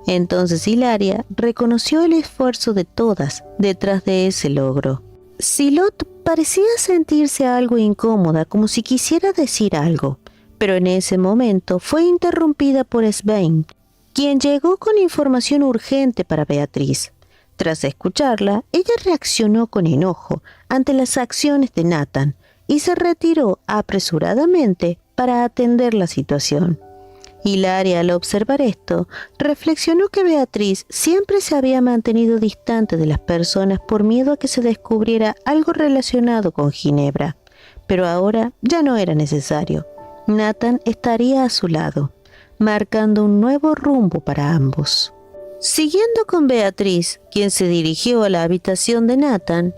Entonces Hilaria reconoció el esfuerzo de todas detrás de ese logro. Silot parecía sentirse algo incómoda, como si quisiera decir algo, pero en ese momento fue interrumpida por Svein, quien llegó con información urgente para Beatriz. Tras escucharla, ella reaccionó con enojo ante las acciones de Nathan y se retiró apresuradamente para atender la situación. Hilaria, al observar esto, reflexionó que Beatriz siempre se había mantenido distante de las personas por miedo a que se descubriera algo relacionado con Ginebra, pero ahora ya no era necesario. Nathan estaría a su lado, marcando un nuevo rumbo para ambos. Siguiendo con Beatriz, quien se dirigió a la habitación de Nathan,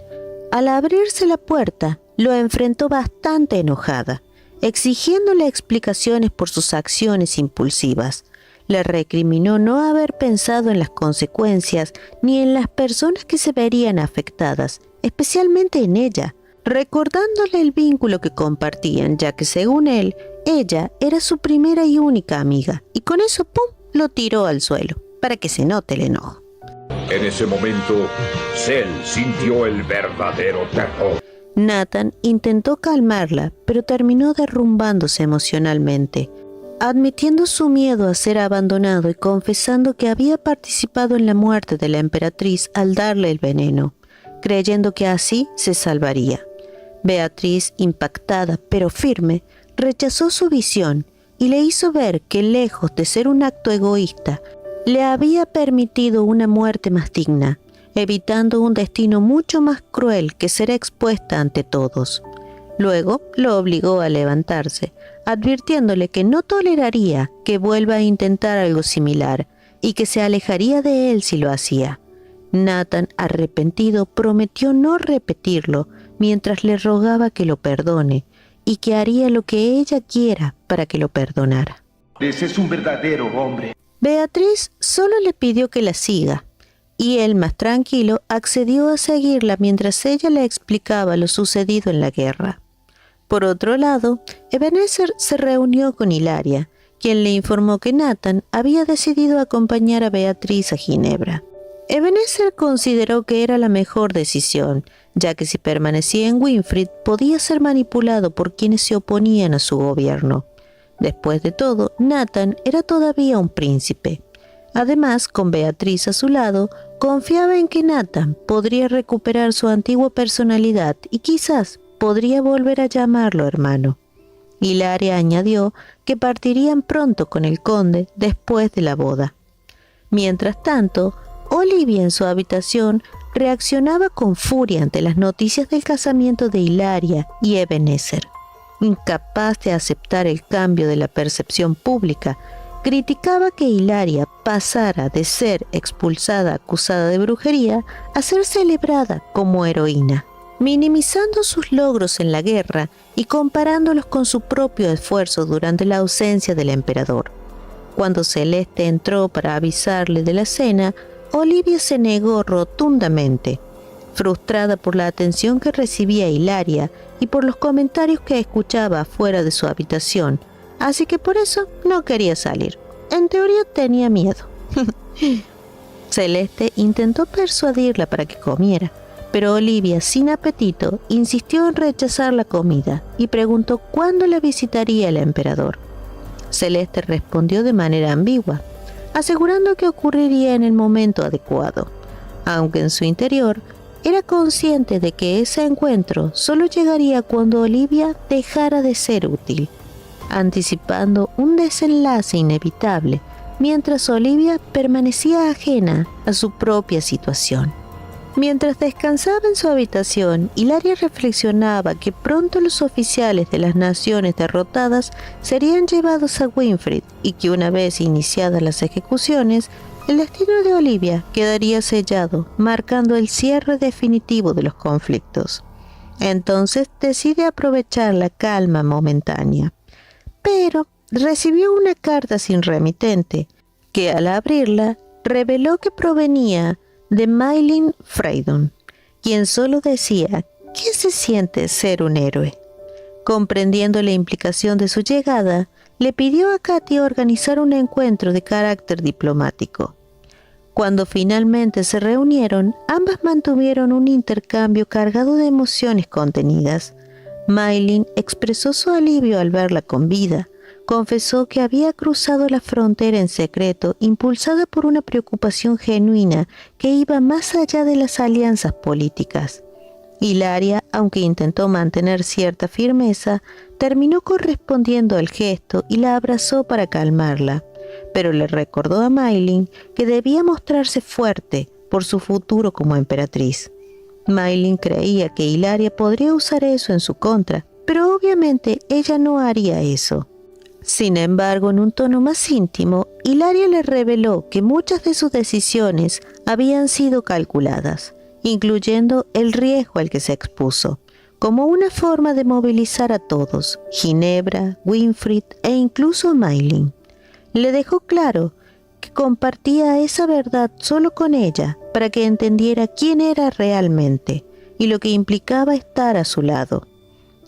al abrirse la puerta, lo enfrentó bastante enojada, exigiéndole explicaciones por sus acciones impulsivas. Le recriminó no haber pensado en las consecuencias ni en las personas que se verían afectadas, especialmente en ella, recordándole el vínculo que compartían, ya que según él, ella era su primera y única amiga, y con eso, ¡pum!, lo tiró al suelo, para que se note el enojo. En ese momento, Cell sintió el verdadero terror. Nathan intentó calmarla, pero terminó derrumbándose emocionalmente, admitiendo su miedo a ser abandonado y confesando que había participado en la muerte de la emperatriz al darle el veneno, creyendo que así se salvaría. Beatriz, impactada pero firme, rechazó su visión y le hizo ver que, lejos de ser un acto egoísta, le había permitido una muerte más digna, evitando un destino mucho más cruel que ser expuesta ante todos. Luego lo obligó a levantarse, advirtiéndole que no toleraría que vuelva a intentar algo similar y que se alejaría de él si lo hacía. Nathan, arrepentido, prometió no repetirlo mientras le rogaba que lo perdone y que haría lo que ella quiera para que lo perdonara. Ese es un verdadero hombre. Beatriz solo le pidió que la siga, y él, más tranquilo, accedió a seguirla mientras ella le explicaba lo sucedido en la guerra. Por otro lado, Ebenezer se reunió con Hilaria, quien le informó que Nathan había decidido acompañar a Beatriz a Ginebra. Ebenezer consideró que era la mejor decisión, ya que si permanecía en Winfried podía ser manipulado por quienes se oponían a su gobierno. Después de todo, Nathan era todavía un príncipe. Además, con Beatriz a su lado, confiaba en que Nathan podría recuperar su antigua personalidad y quizás podría volver a llamarlo hermano. Hilaria añadió que partirían pronto con el conde después de la boda. Mientras tanto, Olivia en su habitación reaccionaba con furia ante las noticias del casamiento de Hilaria y Ebenezer. Incapaz de aceptar el cambio de la percepción pública, criticaba que Hilaria pasara de ser expulsada acusada de brujería a ser celebrada como heroína, minimizando sus logros en la guerra y comparándolos con su propio esfuerzo durante la ausencia del emperador. Cuando Celeste entró para avisarle de la cena, Olivia se negó rotundamente, frustrada por la atención que recibía Hilaria y por los comentarios que escuchaba fuera de su habitación, así que por eso no quería salir. En teoría tenía miedo. Celeste intentó persuadirla para que comiera, pero Olivia, sin apetito, insistió en rechazar la comida y preguntó cuándo la visitaría el emperador. Celeste respondió de manera ambigua, asegurando que ocurriría en el momento adecuado, aunque en su interior era consciente de que ese encuentro solo llegaría cuando Olivia dejara de ser útil, anticipando un desenlace inevitable mientras Olivia permanecía ajena a su propia situación. Mientras descansaba en su habitación, Hilaria reflexionaba que pronto los oficiales de las naciones derrotadas serían llevados a Winfried y que una vez iniciadas las ejecuciones, el destino de Olivia quedaría sellado, marcando el cierre definitivo de los conflictos. Entonces decide aprovechar la calma momentánea. Pero recibió una carta sin remitente, que al abrirla reveló que provenía de Maylin Freydon, quien solo decía ¿qué se siente ser un héroe? Comprendiendo la implicación de su llegada, le pidió a Katy organizar un encuentro de carácter diplomático. Cuando finalmente se reunieron, ambas mantuvieron un intercambio cargado de emociones contenidas. Maylin expresó su alivio al verla con vida. Confesó que había cruzado la frontera en secreto, impulsada por una preocupación genuina que iba más allá de las alianzas políticas. Hilaria, aunque intentó mantener cierta firmeza, terminó correspondiendo al gesto y la abrazó para calmarla, pero le recordó a Maylin que debía mostrarse fuerte por su futuro como emperatriz. Maylin creía que Hilaria podría usar eso en su contra, pero obviamente ella no haría eso. Sin embargo, en un tono más íntimo, Hilaria le reveló que muchas de sus decisiones habían sido calculadas, incluyendo el riesgo al que se expuso, como una forma de movilizar a todos, Ginebra, Winfried e incluso Maylin. Le dejó claro que compartía esa verdad solo con ella para que entendiera quién era realmente y lo que implicaba estar a su lado.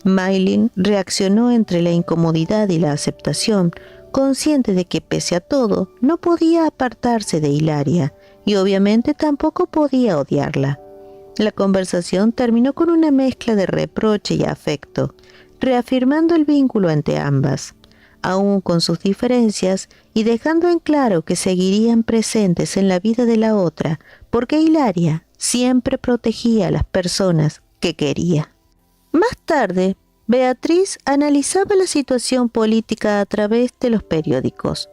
Maylin reaccionó entre la incomodidad y la aceptación, consciente de que pese a todo no podía apartarse de Hilaria y obviamente tampoco podía odiarla. La conversación terminó con una mezcla de reproche y afecto, reafirmando el vínculo entre ambas, aún con sus diferencias y dejando en claro que seguirían presentes en la vida de la otra, porque Hilaria siempre protegía a las personas que quería. Más tarde, Beatriz analizaba la situación política a través de los periódicos,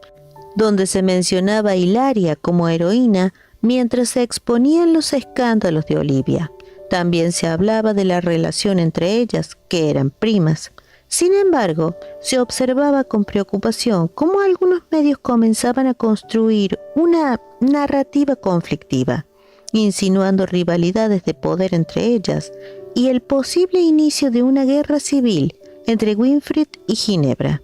donde se mencionaba a Hilaria como heroína mientras se exponían los escándalos de Olivia. También se hablaba de la relación entre ellas, que eran primas. Sin embargo, se observaba con preocupación cómo algunos medios comenzaban a construir una narrativa conflictiva, insinuando rivalidades de poder entre ellas y el posible inicio de una guerra civil entre Winfried y Ginebra.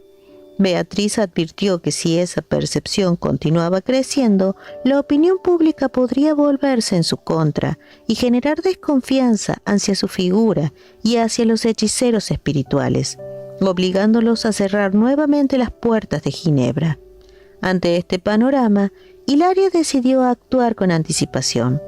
Beatriz advirtió que si esa percepción continuaba creciendo, la opinión pública podría volverse en su contra y generar desconfianza hacia su figura y hacia los hechiceros espirituales, obligándolos a cerrar nuevamente las puertas de Ginebra. Ante este panorama, Hilaria decidió actuar con anticipación.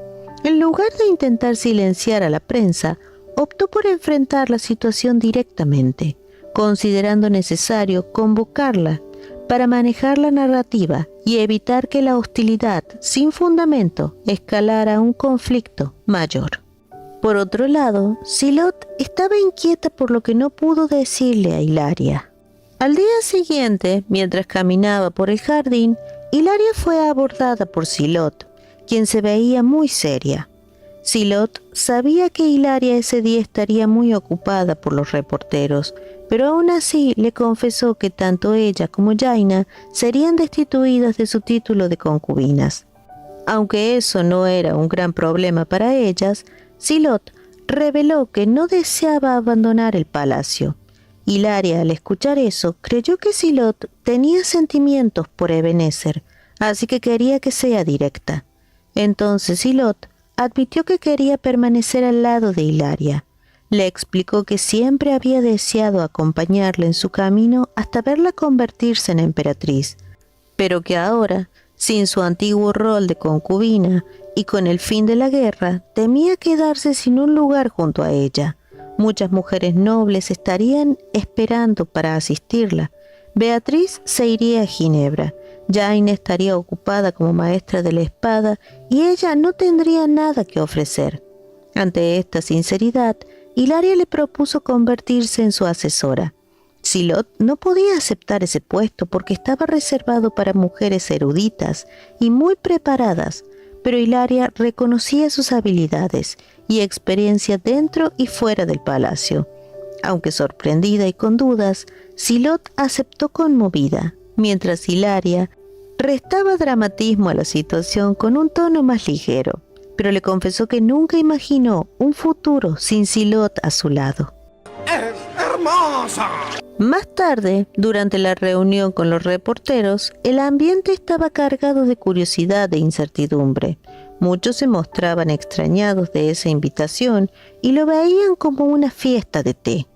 En lugar de intentar silenciar a la prensa, optó por enfrentar la situación directamente, considerando necesario convocarla para manejar la narrativa y evitar que la hostilidad sin fundamento escalara a un conflicto mayor. Por otro lado, Silot estaba inquieta por lo que no pudo decirle a Hilaria. Al día siguiente, mientras caminaba por el jardín, Hilaria fue abordada por Silot, quien se veía muy seria. Silot sabía que Hilaria ese día estaría muy ocupada por los reporteros, pero aún así le confesó que tanto ella como Jaina serían destituidas de su título de concubinas. Aunque eso no era un gran problema para ellas, Silot reveló que no deseaba abandonar el palacio. Hilaria, al escuchar eso, creyó que Silot tenía sentimientos por Ebenezer, así que quería que sea directa. Entonces Silot admitió que quería permanecer al lado de Hilaria. Le explicó que siempre había deseado acompañarla en su camino hasta verla convertirse en emperatriz, pero que ahora, sin su antiguo rol de concubina y con el fin de la guerra, temía quedarse sin un lugar junto a ella. Muchas mujeres nobles estarían esperando para asistirla. Beatriz se iría a Ginebra, Jaina estaría ocupada como maestra de la espada y ella no tendría nada que ofrecer. Ante esta sinceridad, Hilaria le propuso convertirse en su asesora. Silot no podía aceptar ese puesto porque estaba reservado para mujeres eruditas y muy preparadas, pero Hilaria reconocía sus habilidades y experiencia dentro y fuera del palacio. Aunque sorprendida y con dudas, Silot aceptó conmovida, mientras Hilaria restaba dramatismo a la situación con un tono más ligero, pero le confesó que nunca imaginó un futuro sin Silot a su lado. ¡Es hermosa! Más tarde, durante la reunión con los reporteros, el ambiente estaba cargado de curiosidad e incertidumbre. Muchos se mostraban extrañados de esa invitación y lo veían como una fiesta de té.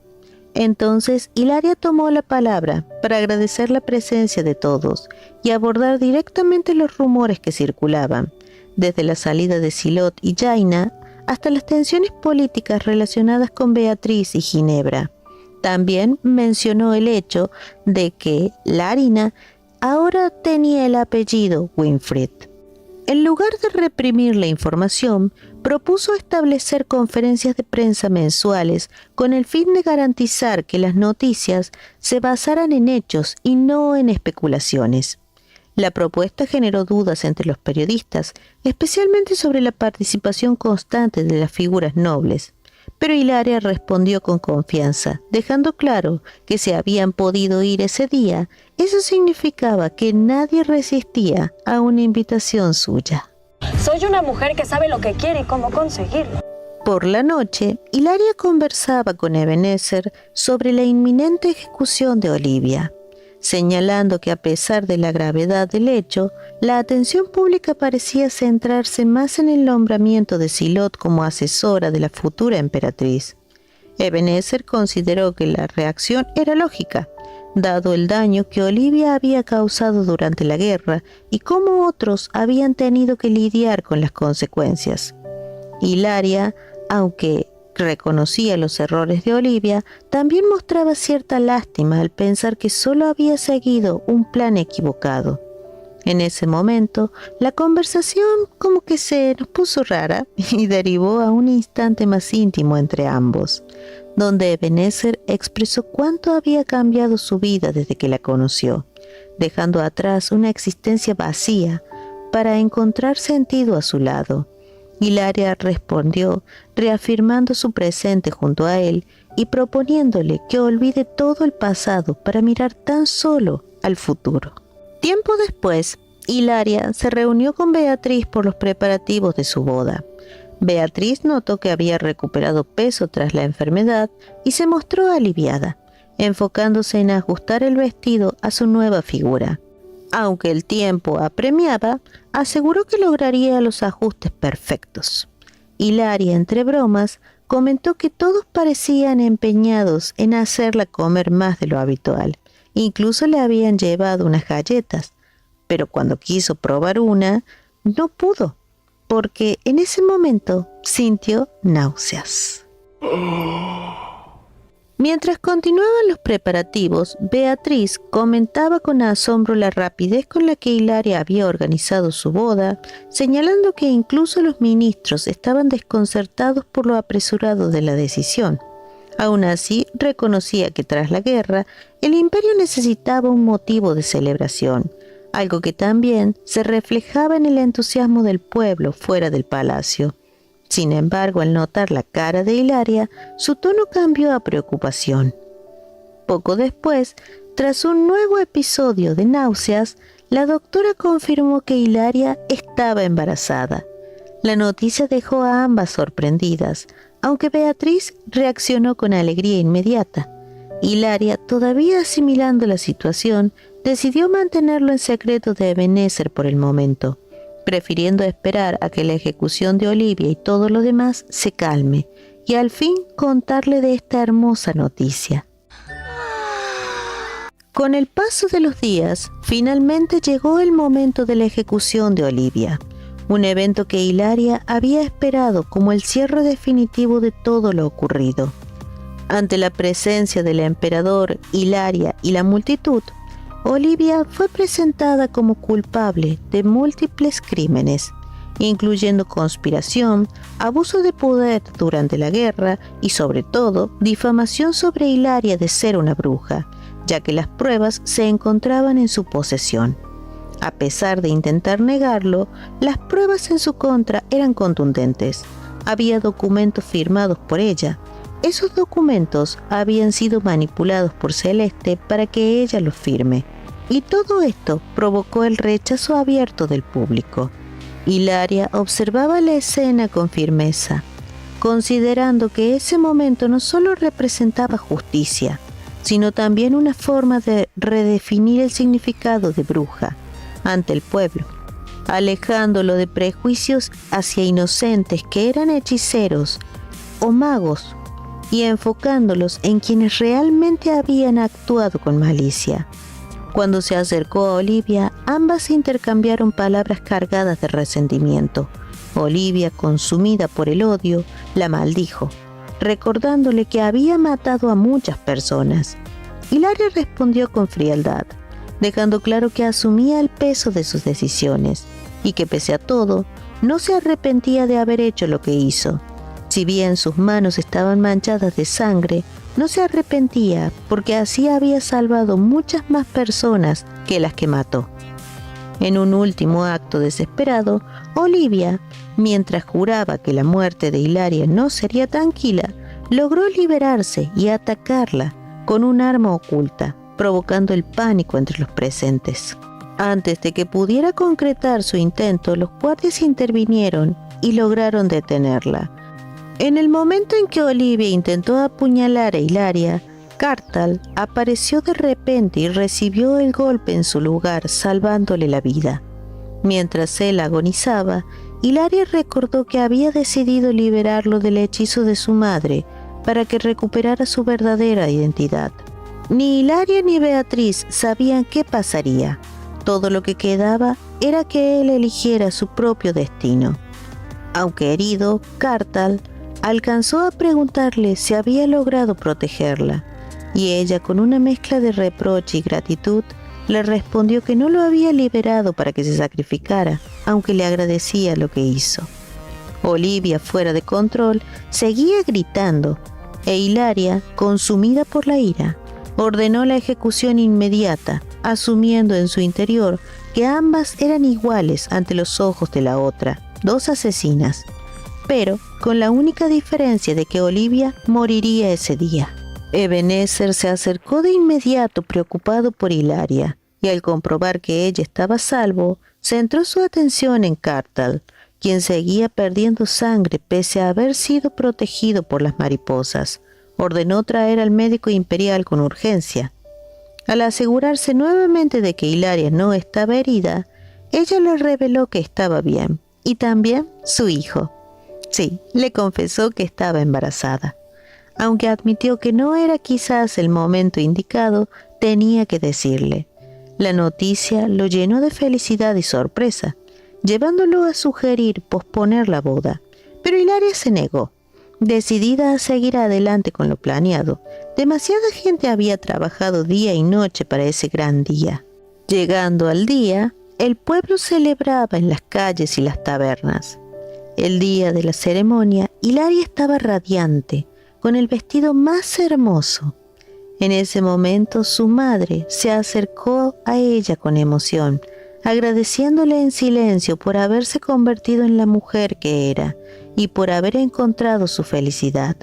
Entonces, Hilaria tomó la palabra para agradecer la presencia de todos y abordar directamente los rumores que circulaban, desde la salida de Silot y Jaina hasta las tensiones políticas relacionadas con Beatriz y Ginebra. También mencionó el hecho de que Larina ahora tenía el apellido Winfried. En lugar de reprimir la información, propuso establecer conferencias de prensa mensuales con el fin de garantizar que las noticias se basaran en hechos y no en especulaciones. La propuesta generó dudas entre los periodistas, especialmente sobre la participación constante de las figuras nobles. Pero Hilaria respondió con confianza, dejando claro que si habían podido ir ese día, eso significaba que nadie resistía a una invitación suya. Soy una mujer que sabe lo que quiere y cómo conseguirlo. Por la noche, Hilaria conversaba con Ebenezer sobre la inminente ejecución de Olivia, señalando que a pesar de la gravedad del hecho, la atención pública parecía centrarse más en el nombramiento de Silot como asesora de la futura emperatriz. Ebenezer consideró que la reacción era lógica, dado el daño que Olivia había causado durante la guerra y cómo otros habían tenido que lidiar con las consecuencias. Hilaria, aunque reconocía los errores de Olivia, también mostraba cierta lástima al pensar que solo había seguido un plan equivocado. En ese momento, la conversación como que se nos puso rara y derivó a un instante más íntimo entre ambos, donde Ebenezer expresó cuánto había cambiado su vida desde que la conoció, dejando atrás una existencia vacía para encontrar sentido a su lado. Hilaria respondió, reafirmando su presente junto a él y proponiéndole que olvide todo el pasado para mirar tan solo al futuro. Tiempo después, Hilaria se reunió con Beatriz por los preparativos de su boda. Beatriz notó que había recuperado peso tras la enfermedad y se mostró aliviada, enfocándose en ajustar el vestido a su nueva figura. Aunque el tiempo apremiaba, aseguró que lograría los ajustes perfectos. Hilaria, entre bromas, comentó que todos parecían empeñados en hacerla comer más de lo habitual. Incluso le habían llevado unas galletas, pero cuando quiso probar una, no pudo, porque en ese momento sintió náuseas. Mientras continuaban los preparativos, Beatriz comentaba con asombro la rapidez con la que Hilaria había organizado su boda, señalando que incluso los ministros estaban desconcertados por lo apresurado de la decisión. Aún así, reconocía que tras la guerra, el imperio necesitaba un motivo de celebración, algo que también se reflejaba en el entusiasmo del pueblo fuera del palacio. Sin embargo, al notar la cara de Hilaria, su tono cambió a preocupación. Poco después, tras un nuevo episodio de náuseas, la doctora confirmó que Hilaria estaba embarazada. La noticia dejó a ambas sorprendidas, aunque Beatriz reaccionó con alegría inmediata. Hilaria, todavía asimilando la situación, decidió mantenerlo en secreto de Ebenezer por el momento, prefiriendo esperar a que la ejecución de Olivia y todo lo demás se calme y al fin contarle de esta hermosa noticia. Con el paso de los días, finalmente llegó el momento de la ejecución de Olivia, un evento que Hilaria había esperado como el cierre definitivo de todo lo ocurrido. Ante la presencia del emperador, Hilaria y la multitud, Olivia fue presentada como culpable de múltiples crímenes, incluyendo conspiración, abuso de poder durante la guerra y, sobre todo, difamación sobre Hilaria de ser una bruja, ya que las pruebas se encontraban en su posesión. A pesar de intentar negarlo, las pruebas en su contra eran contundentes. Había documentos firmados por ella. Esos documentos habían sido manipulados por Celeste para que ella los firme. Y todo esto provocó el rechazo abierto del público. Hilaria observaba la escena con firmeza. considerando que ese momento no solo representaba justicia, sino también una forma de redefinir el significado de bruja ante el pueblo, alejándolo de prejuicios hacia inocentes que eran hechiceros o magos y enfocándolos en quienes realmente habían actuado con malicia. Cuando se acercó a Olivia, ambas intercambiaron palabras cargadas de resentimiento. Olivia, consumida por el odio, la maldijo, recordándole que había matado a muchas personas. Hilaria respondió con frialdad, dejando claro que asumía el peso de sus decisiones y que pese a todo, no se arrepentía de haber hecho lo que hizo. Si bien sus manos estaban manchadas de sangre, no se arrepentía porque así había salvado muchas más personas que las que mató. En un último acto desesperado, Olivia, mientras juraba que la muerte de Hilaria no sería tranquila, logró liberarse y atacarla con un arma oculta, provocando el pánico entre los presentes. Antes de que pudiera concretar su intento, los guardias intervinieron y lograron detenerla. En el momento en que Olivia intentó apuñalar a Hilaria, Cartal apareció de repente y recibió el golpe en su lugar, salvándole la vida. Mientras él agonizaba, Hilaria recordó que había decidido liberarlo del hechizo de su madre para que recuperara su verdadera identidad. Ni Hilaria ni Beatriz sabían qué pasaría. Todo lo que quedaba era que él eligiera su propio destino. Aunque herido, Cartal alcanzó a preguntarle si había logrado protegerla, y ella, con una mezcla de reproche y gratitud, le respondió que no lo había liberado para que se sacrificara, aunque le agradecía lo que hizo. Olivia, fuera de control, seguía gritando, e Hilaria, consumida por la ira, ordenó la ejecución inmediata, asumiendo en su interior que ambas eran iguales ante los ojos de la otra, dos asesinas, pero con la única diferencia de que Olivia moriría ese día. Ebenezer se acercó de inmediato preocupado por Hilaria, y al comprobar que ella estaba a salvo, centró su atención en Cartal, quien seguía perdiendo sangre pese a haber sido protegido por las mariposas. Ordenó traer al médico imperial con urgencia. Al asegurarse nuevamente de que Hilaria no estaba herida, ella le reveló que estaba bien, y también su hijo. Sí, le confesó que estaba embarazada. Aunque admitió que no era quizás el momento indicado, tenía que decirle. La noticia lo llenó de felicidad y sorpresa, llevándolo a sugerir posponer la boda. Pero Hilaria se negó, decidida a seguir adelante con lo planeado. Demasiada gente había trabajado día y noche para ese gran día. Llegando al día, el pueblo celebraba en las calles y las tabernas. El día de la ceremonia, Hilaria estaba radiante, con el vestido más hermoso. En ese momento, su madre se acercó a ella con emoción, agradeciéndole en silencio por haberse convertido en la mujer que era y por haber encontrado su felicidad.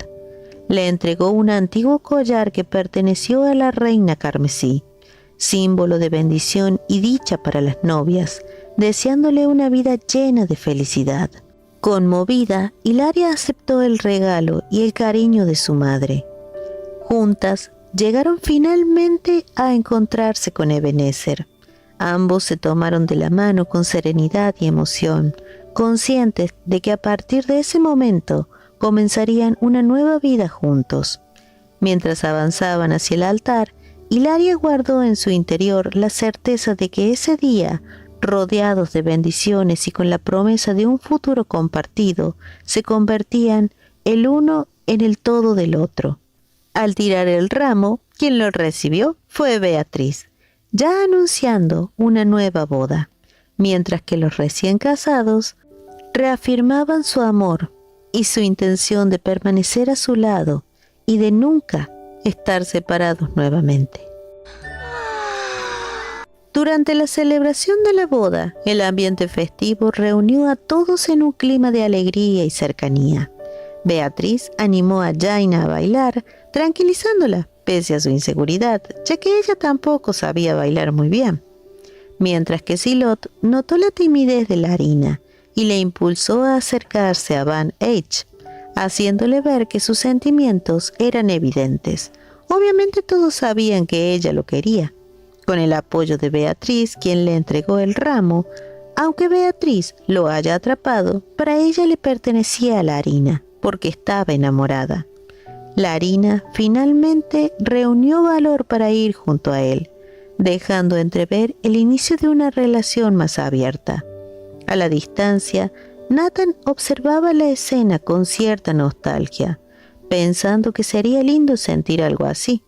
Le entregó un antiguo collar que perteneció a la reina carmesí, símbolo de bendición y dicha para las novias, deseándole una vida llena de felicidad. Conmovida, Hilaria aceptó el regalo y el cariño de su madre. Juntas, llegaron finalmente a encontrarse con Ebenezer. Ambos se tomaron de la mano con serenidad y emoción, conscientes de que a partir de ese momento comenzarían una nueva vida juntos. Mientras avanzaban hacia el altar, Hilaria guardó en su interior la certeza de que ese día, rodeados de bendiciones y con la promesa de un futuro compartido, se convertían el uno en el todo del otro. Al tirar el ramo, quien lo recibió fue Beatriz, ya anunciando una nueva boda, mientras que los recién casados reafirmaban su amor y su intención de permanecer a su lado y de nunca estar separados nuevamente. Durante la celebración de la boda, el ambiente festivo reunió a todos en un clima de alegría y cercanía. Beatriz animó a Jaina a bailar, tranquilizándola, pese a su inseguridad, ya que ella tampoco sabía bailar muy bien. Mientras que Silot notó la timidez de Larina y le impulsó a acercarse a Van H, haciéndole ver que sus sentimientos eran evidentes. Obviamente todos sabían que ella lo quería, con el apoyo de Beatriz, quien le entregó el ramo. Aunque Beatriz lo haya atrapado, para ella le pertenecía a Larina, porque estaba enamorada. Larina finalmente reunió valor para ir junto a él, dejando entrever el inicio de una relación más abierta. A la distancia, Nathan observaba la escena con cierta nostalgia, pensando que sería lindo sentir algo así,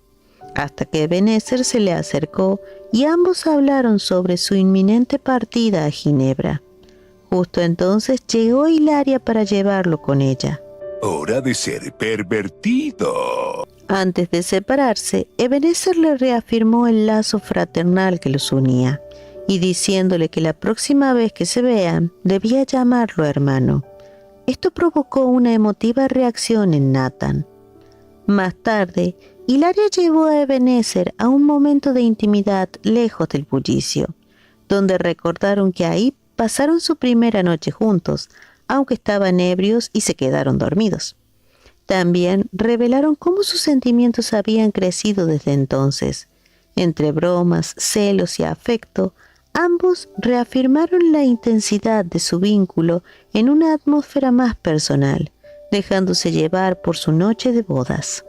hasta que Ebenezer se le acercó y ambos hablaron sobre su inminente partida a Ginebra. Justo entonces llegó Hilaria para llevarlo con ella. Hora de ser pervertido. Antes de separarse, Ebenezer le reafirmó el lazo fraternal que los unía, y diciéndole que la próxima vez que se vean, debía llamarlo hermano. Esto provocó una emotiva reacción en Nathan. Más tarde, Hilaria llevó a Ebenezer a un momento de intimidad lejos del bullicio, donde recordaron que ahí pasaron su primera noche juntos, aunque estaban ebrios y se quedaron dormidos. También revelaron cómo sus sentimientos habían crecido desde entonces. Entre bromas, celos y afecto, ambos reafirmaron la intensidad de su vínculo en una atmósfera más personal, dejándose llevar por su noche de bodas.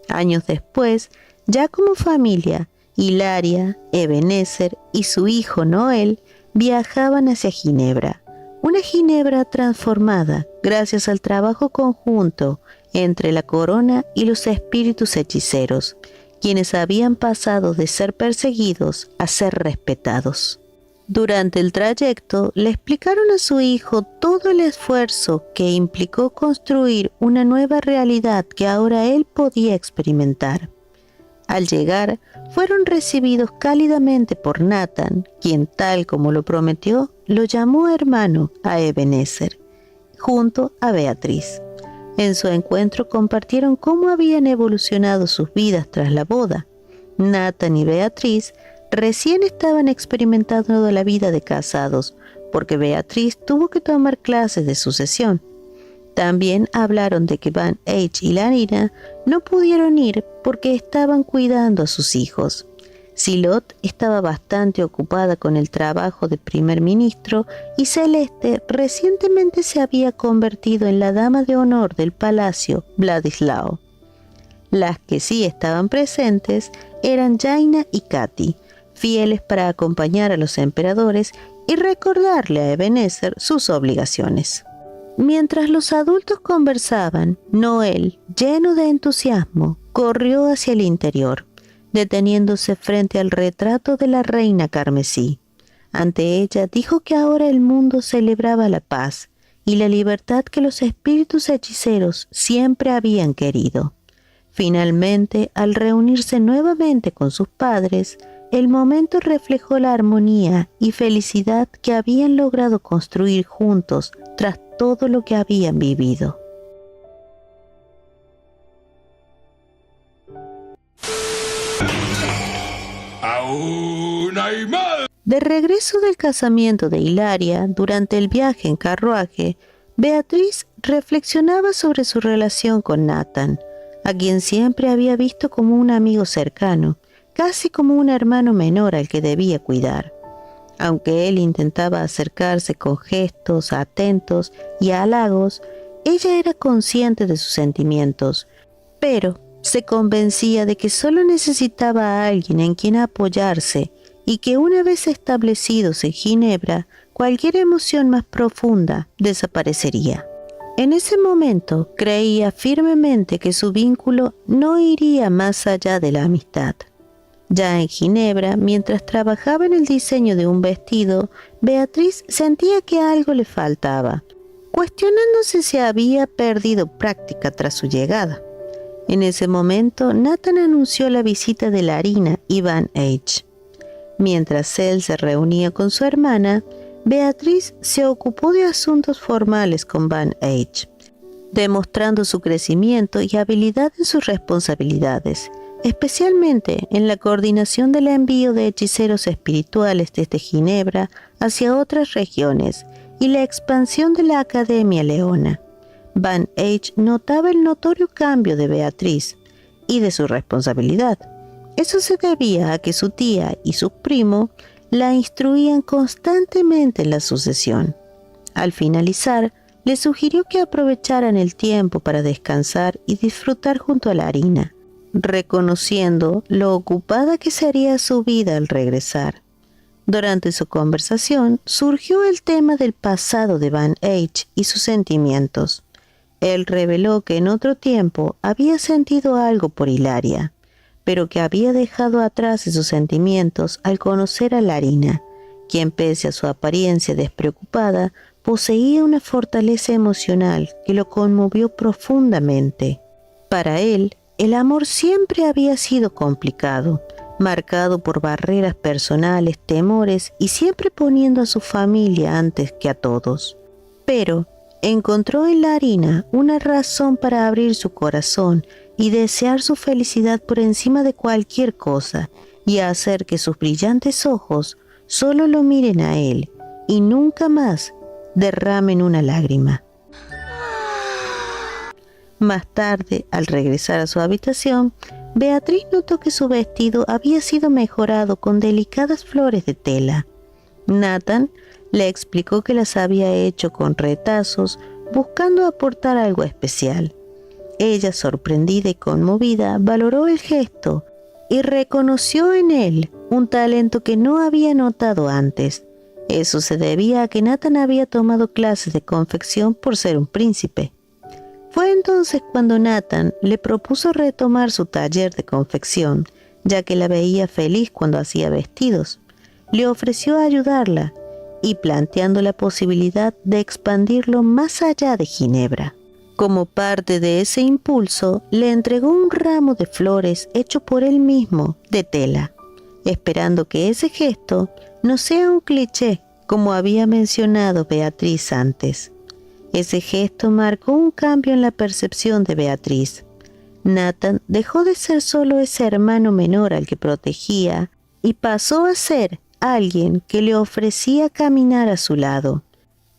Años después, ya como familia, Hilaria, Ebenezer y su hijo Noel viajaban hacia Ginebra, una Ginebra transformada gracias al trabajo conjunto entre la corona y los espíritus hechiceros, quienes habían pasado de ser perseguidos a ser respetados. Durante el trayecto le explicaron a su hijo todo el esfuerzo que implicó construir una nueva realidad que ahora él podía experimentar. Al llegar, fueron recibidos cálidamente por Nathan, quien, tal como lo prometió, lo llamó hermano a Ebenezer, junto a Beatriz. En su encuentro compartieron cómo habían evolucionado sus vidas tras la boda. Nathan y Beatriz recién estaban experimentando la vida de casados, porque Beatriz tuvo que tomar clases de sucesión. También hablaron de que Van H. y Larina no pudieron ir porque estaban cuidando a sus hijos. Silot estaba bastante ocupada con el trabajo de primer ministro y Celeste recientemente se había convertido en la dama de honor del palacio Vladislao. Las que sí estaban presentes eran Jaina y Katy, fieles para acompañar a los emperadores y recordarle a Ebenezer sus obligaciones. Mientras los adultos conversaban, Noel, lleno de entusiasmo, corrió hacia el interior, deteniéndose frente al retrato de la reina carmesí. Ante ella dijo que ahora el mundo celebraba la paz y la libertad que los espíritus hechiceros siempre habían querido. Finalmente, al reunirse nuevamente con sus padres, el momento reflejó la armonía y felicidad que habían logrado construir juntos tras todo lo que habían vivido. ¡Aún hay más! De regreso del casamiento de Hilaria, durante el viaje en carruaje, Beatriz reflexionaba sobre su relación con Nathan, a quien siempre había visto como un amigo cercano, casi como un hermano menor al que debía cuidar. Aunque él intentaba acercarse con gestos atentos y halagos, ella era consciente de sus sentimientos, pero se convencía de que solo necesitaba a alguien en quien apoyarse y que una vez establecidos en Ginebra, cualquier emoción más profunda desaparecería. En ese momento creía firmemente que su vínculo no iría más allá de la amistad. Ya en Ginebra, mientras trabajaba en el diseño de un vestido, Beatriz sentía que algo le faltaba, cuestionándose si había perdido práctica tras su llegada. En ese momento, Nathan anunció la visita de Larina y Van H. Mientras él se reunía con su hermana, Beatriz se ocupó de asuntos formales con Van H., demostrando su crecimiento y habilidad en sus responsabilidades, especialmente en la coordinación del envío de hechiceros espirituales desde Ginebra hacia otras regiones y la expansión de la Academia Leona. Van Eyck notaba el notorio cambio de Beatriz y de su responsabilidad. Eso se debía a que su tía y su primo la instruían constantemente en la sucesión. Al finalizar, le sugirió que aprovecharan el tiempo para descansar y disfrutar junto a la harina, reconociendo lo ocupada que sería su vida al regresar. Durante su conversación surgió el tema del pasado de Van Eyck y sus sentimientos. Él reveló que en otro tiempo había sentido algo por Hilaria, pero que había dejado atrás esos sentimientos al conocer a Larina, quien pese a su apariencia despreocupada, poseía una fortaleza emocional que lo conmovió profundamente. Para él, el amor siempre había sido complicado, marcado por barreras personales, temores y siempre poniendo a su familia antes que a todos. Pero encontró en Larina una razón para abrir su corazón y desear su felicidad por encima de cualquier cosa, y hacer que sus brillantes ojos solo lo miren a él y nunca más derramen una lágrima. Más tarde, al regresar a su habitación, Beatriz notó que su vestido había sido mejorado con delicadas flores de tela. Nathan le explicó que las había hecho con retazos, buscando aportar algo especial. Ella, sorprendida y conmovida, valoró el gesto y reconoció en él un talento que no había notado antes. Eso se debía a que Nathan había tomado clases de confección por ser un príncipe. Fue entonces cuando Nathan le propuso retomar su taller de confección, ya que la veía feliz cuando hacía vestidos. Le ofreció ayudarla y planteando la posibilidad de expandirlo más allá de Ginebra. Como parte de ese impulso, le entregó un ramo de flores hecho por él mismo, de tela, esperando que ese gesto no sea un cliché, como había mencionado Beatriz antes. Ese gesto marcó un cambio en la percepción de Beatriz. Nathan dejó de ser solo ese hermano menor al que protegía y pasó a ser alguien que le ofrecía caminar a su lado.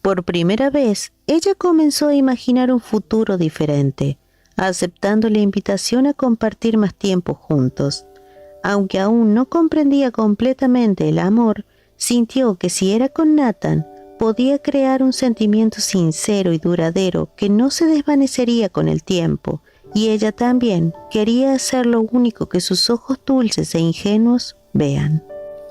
Por primera vez, ella comenzó a imaginar un futuro diferente, aceptando la invitación a compartir más tiempo juntos. Aunque aún no comprendía completamente el amor, sintió que si era con Nathan, podía crear un sentimiento sincero y duradero que no se desvanecería con el tiempo, y ella también quería hacer lo único que sus ojos dulces e ingenuos vean.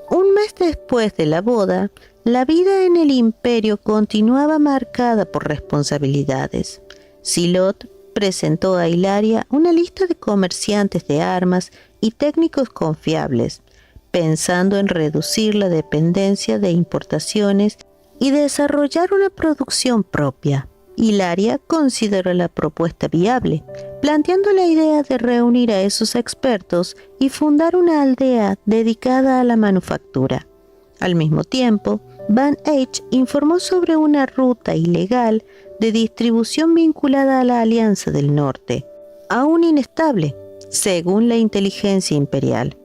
Un mes después de la boda, la vida en el imperio continuaba marcada por responsabilidades. Silot presentó a Hilaria una lista de comerciantes de armas y técnicos confiables, pensando en reducir la dependencia de importaciones y desarrollar una producción propia. Hilaria consideró la propuesta viable, planteando la idea de reunir a esos expertos y fundar una aldea dedicada a la manufactura. Al mismo tiempo, Van Eyck informó sobre una ruta ilegal de distribución vinculada a la Alianza del Norte, aún inestable, según la inteligencia imperial.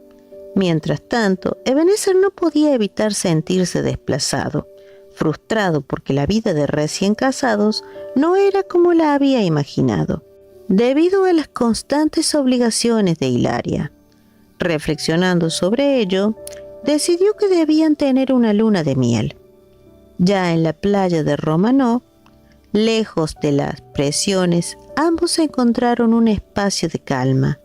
Mientras tanto, Ebenezer no podía evitar sentirse desplazado, frustrado porque la vida de recién casados no era como la había imaginado, debido a las constantes obligaciones de Hilaria. Reflexionando sobre ello, decidió que debían tener una luna de miel. Ya en la playa de Romanó, lejos de las presiones, ambos encontraron un espacio de calma.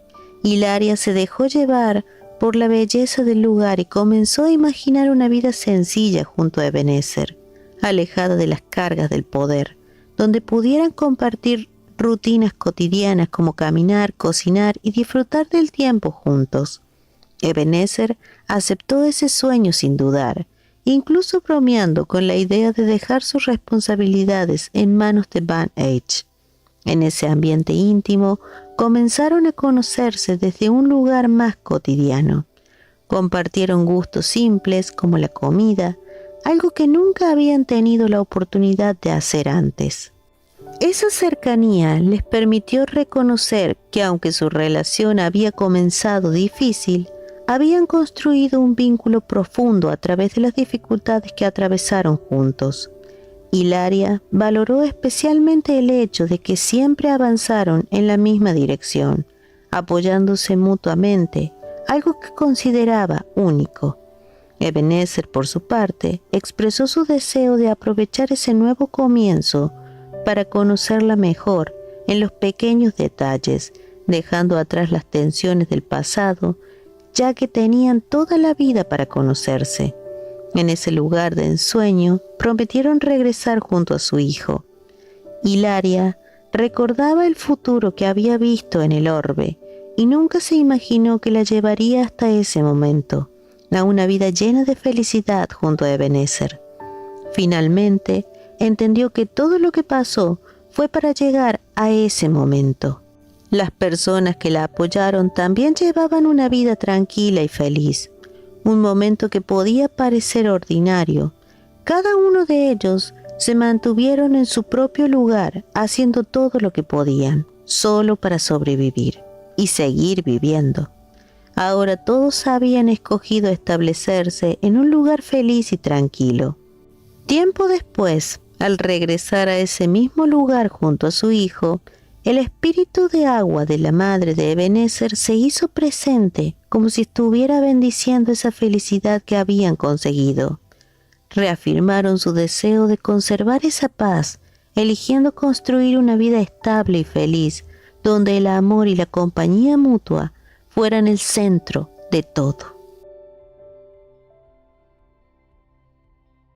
Hilaria se dejó llevar por la belleza del lugar y comenzó a imaginar una vida sencilla junto a Ebenezer, alejada de las cargas del poder, donde pudieran compartir rutinas cotidianas como caminar, cocinar y disfrutar del tiempo juntos. Ebenezer aceptó ese sueño sin dudar, incluso bromeando con la idea de dejar sus responsabilidades en manos de Van Eyck. En ese ambiente íntimo, comenzaron a conocerse desde un lugar más cotidiano. Compartieron gustos simples como la comida, algo que nunca habían tenido la oportunidad de hacer antes. Esa cercanía les permitió reconocer que aunque su relación había comenzado difícil, habían construido un vínculo profundo a través de las dificultades que atravesaron juntos. Hilaria valoró especialmente el hecho de que siempre avanzaron en la misma dirección, apoyándose mutuamente, algo que consideraba único. Ebenezer, por su parte, expresó su deseo de aprovechar ese nuevo comienzo para conocerla mejor en los pequeños detalles, dejando atrás las tensiones del pasado, ya que tenían toda la vida para conocerse. En ese lugar de ensueño, prometieron regresar junto a su hijo. Hilaria recordaba el futuro que había visto en el orbe y nunca se imaginó que la llevaría hasta ese momento, a una vida llena de felicidad junto a Ebenezer. Finalmente, entendió que todo lo que pasó fue para llegar a ese momento. Las personas que la apoyaron también llevaban una vida tranquila y feliz. Un momento que podía parecer ordinario. Cada uno de ellos se mantuvieron en su propio lugar, haciendo todo lo que podían, solo para sobrevivir y seguir viviendo. Ahora todos habían escogido establecerse en un lugar feliz y tranquilo. Tiempo después, al regresar a ese mismo lugar junto a su hijo, el espíritu de agua de la madre de Ebenezer se hizo presente, como si estuviera bendiciendo esa felicidad que habían conseguido. Reafirmaron su deseo de conservar esa paz, eligiendo construir una vida estable y feliz, donde el amor y la compañía mutua fueran el centro de todo.